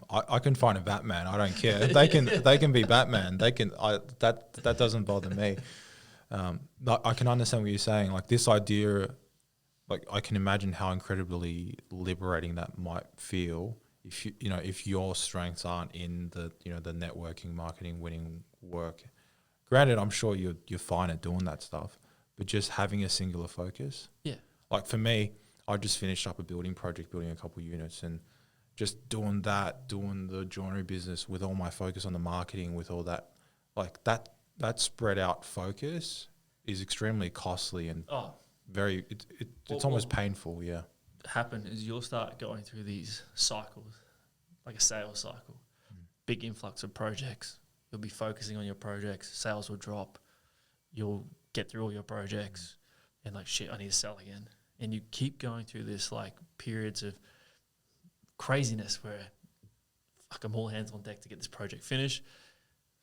I can find a Batman. I don't care. They can be Batman. That doesn't bother me. I can understand what you're saying. Like this idea, like I can imagine how incredibly liberating that might feel if your strengths aren't in the the networking, marketing, winning work. Granted, I'm sure you're fine at doing that stuff, but just having a singular focus. Yeah. Like for me, I just finished up a building project, building a couple units, and just doing the joinery business with all my focus on the marketing, with all that, like that spread out focus is extremely costly and it's almost painful. Yeah. Happen is you'll start going through these cycles, like a sales cycle, big influx of projects. You'll be focusing on your projects. Sales will drop. You'll get through all your projects and like, shit, I need to sell again. And you keep going through this like periods of craziness where fuck, I'm all hands on deck to get this project finished.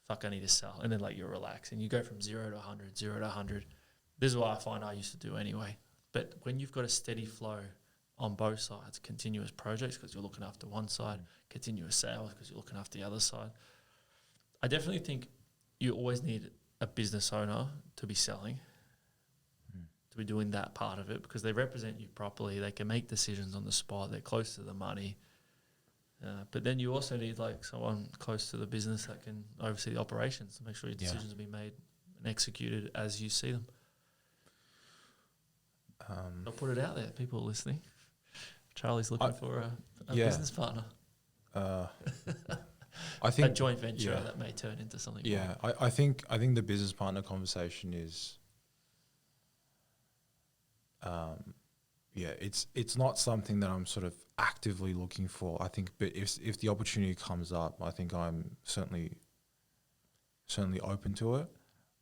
fuck, I need to sell. And then like you relax and you go from 0 to 100, 0 to 100. This is what I find I used to do anyway. But when you've got a steady flow on both sides, continuous projects because you're looking after one side, continuous sales because you're looking after the other side, I definitely think you always need a business owner to be selling, to be doing that part of it because they represent you properly. They can make decisions on the spot. They're close to the money. But then you also need like someone close to the business that can oversee the operations to make sure your decisions are being made and executed as you see them. I'll put it out there. People are listening. Charlie's looking for a business partner. I think a joint venture that may turn into something. Yeah, I think the business partner conversation is, it's not something that I'm sort of actively looking for. I think, but if the opportunity comes up, I think I'm certainly open to it,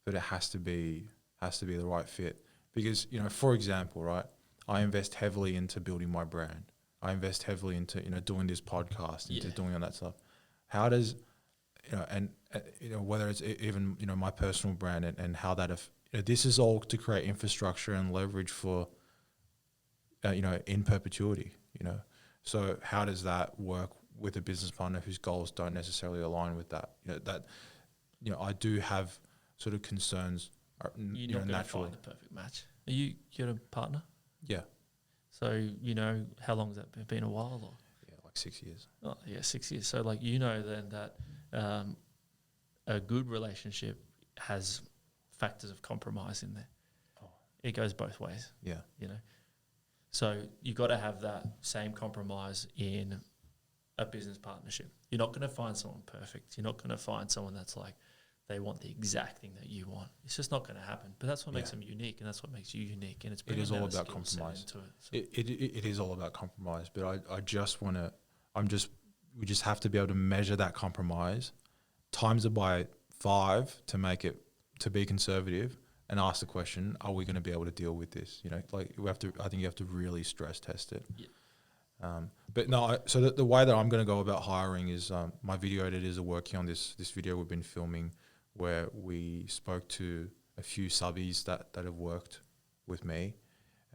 but it has to be the right fit. Because, for example, right, I invest heavily into building my brand. I invest heavily into, doing this podcast, into doing all that stuff. How does, whether it's even, my personal brand and how that, this is all to create infrastructure and leverage for, in perpetuity, So how does that work with a business partner whose goals don't necessarily align with that? I do have sort of concerns. You're not going to find the perfect match. You're a partner? Yeah. So, how long has that been? A while? Or? Yeah, like 6 years. Oh, yeah, 6 years. So, like, then that a good relationship has factors of compromise in there. Oh. It goes both ways. Yeah. So, you got to have that same compromise in a business partnership. You're not going to find someone perfect. You're not going to find someone that's like, they want the exact thing that you want. It's just not going to happen. But that's what makes them unique, and that's what makes you unique. And it is all about compromise. It is all about compromise. But I just want to. We just have to be able to measure that compromise, times it by 5 to make it to be conservative, and ask the question: are we going to be able to deal with this? We have to. I think you have to really stress test it. Yeah. But no. So the way that I'm going to go about hiring is my video editors are working on this video we've been filming, where we spoke to a few subbies that have worked with me,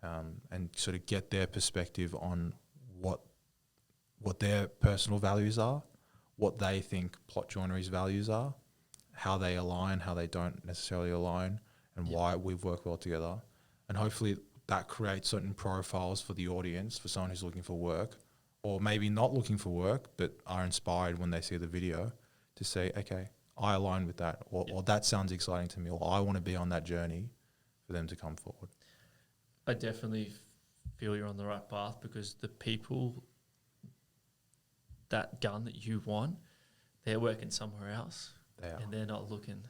and sort of get their perspective on what their personal values are, what they think Plot Joinery's values are, how they align, how they don't necessarily align, and why we've worked well together. And hopefully that creates certain profiles for the audience, for someone who's looking for work, or maybe not looking for work, but are inspired when they see the video to say, okay, I align with that, or that sounds exciting to me, or I want to be on that journey, for them to come forward. I definitely feel you're on the right path, because the people, that gun that you want, they're working somewhere else. They are. And they're not looking.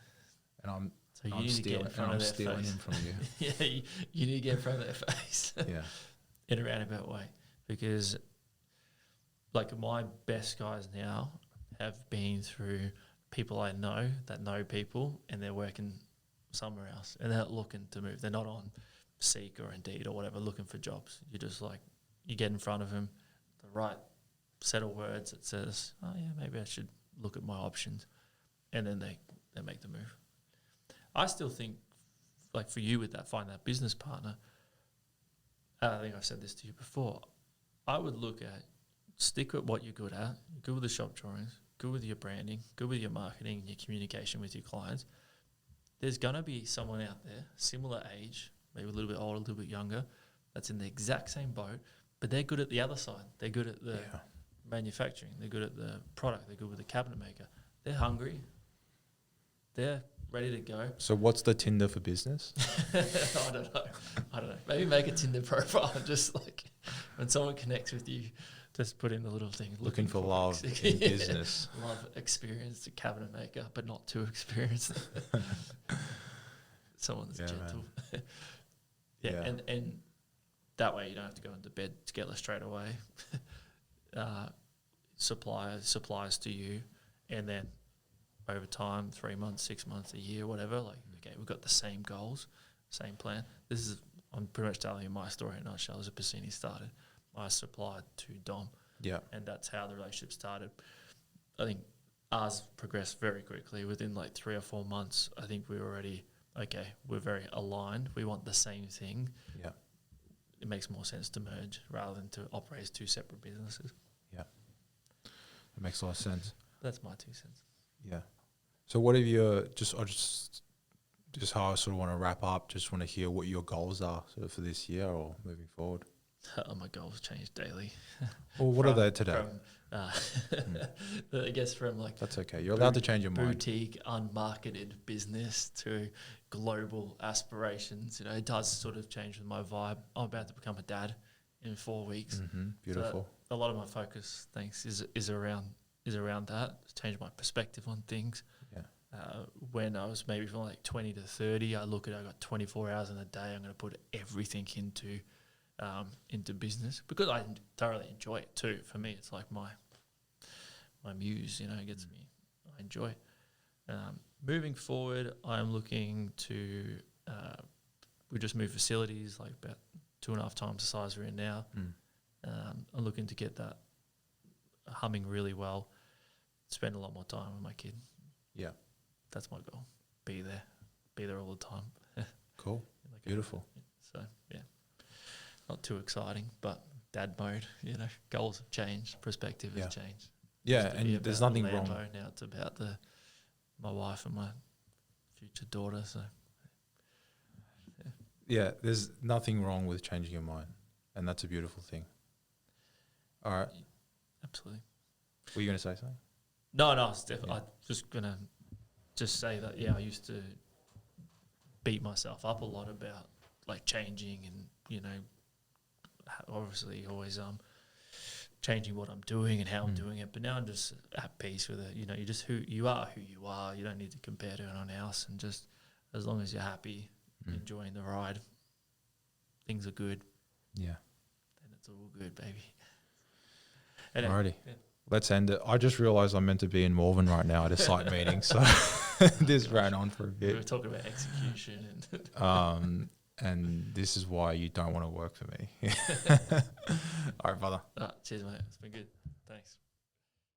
And you need to get in front of their stealing face. him from you. Yeah, you need to get in front of their face. Yeah. In a roundabout way. Because like my best guys now have been through people I know that know people, and they're working somewhere else, and they're not looking to move. They're not on Seek or Indeed or whatever looking for jobs. You're just like, you get in front of them, the right set of words that says, oh yeah, maybe I should look at my options, and then they make the move. I still think, like for you with that, find that business partner, I think I've said this to you before, I would look at, stick with what you're good at, good with the shop drawings, good with your branding, good with your marketing and your communication with your clients. There's going to be someone out there, similar age, maybe a little bit older, a little bit younger, that's in the exact same boat, but they're good at the other side. They're good at the manufacturing. They're good at the product. They're good with the cabinet maker. They're hungry. They're ready to go. So what's the Tinder for business? I don't know. Maybe make a Tinder profile, just like when someone connects with you, just put in a little thing. Looking for love in business. Love, experienced cabinet maker, but not too experienced. Someone that's gentle. And that way you don't have to go into bed together straight away. Supplies to you, and then over time, 3 months, 6 months, a year, whatever, like, okay, we've got the same goals, same plan. I'm pretty much telling you my story in a nutshell. As a Bossini started, I supplied to Dom. Yeah. And that's how the relationship started. I think ours progressed very quickly. Within like 3 or 4 months, I think we were already, okay, we're very aligned. We want the same thing. Yeah. It makes more sense to merge rather than to operate as 2 separate businesses. Yeah. It makes a lot of sense. That's my 2 cents. Yeah. So what have you, just how I sort of want to wrap up, just want to hear what your goals are sort of for this year or moving forward. My goals change daily. Well, what are they today? I guess from like That's okay. You're allowed to change your mind. boutique, unmarketed business to global aspirations. You know, it does sort of change with my vibe. I'm about to become a dad in 4 weeks. Beautiful. So a lot of my focus, is around that. It's changed my perspective on things. Yeah. When I was maybe from like 20 to 30, I got 24 hours in a day. I'm going to put everything into business because I thoroughly enjoy it too. For me, it's like my muse, you know, it gets me. I enjoy it. Moving forward, I'm looking to, we just moved facilities like about 2.5 times the size we're in now. I'm looking to get that humming really well, spend a lot more time with my kid. Yeah. That's my goal. Be there all the time. Cool. Like Beautiful. So, yeah. Not too exciting, but dad mode, you know, goals have changed, perspective has changed. Yeah, and there's nothing wrong. Now it's about my wife and my future daughter. So, yeah, there's nothing wrong with changing your mind, and that's a beautiful thing. All right. Absolutely. Were you going to say something? No, I was just going to say that, I used to beat myself up a lot about like changing and, you know, obviously always changing what I'm doing and how I'm doing it. But now I'm just at peace with it. You know, you're just who you are. You don't need to compare to anyone else. And just as long as you're happy, enjoying the ride, things are good. Yeah. Then it's all good, baby. Alrighty. Yeah. Let's end it. I just realised I'm meant to be in Melbourne right now at a site meeting, so this ran on for a bit. We were talking about execution and this is why you don't want to work for me. All right, brother. Cheers, mate. It's been good. Thanks.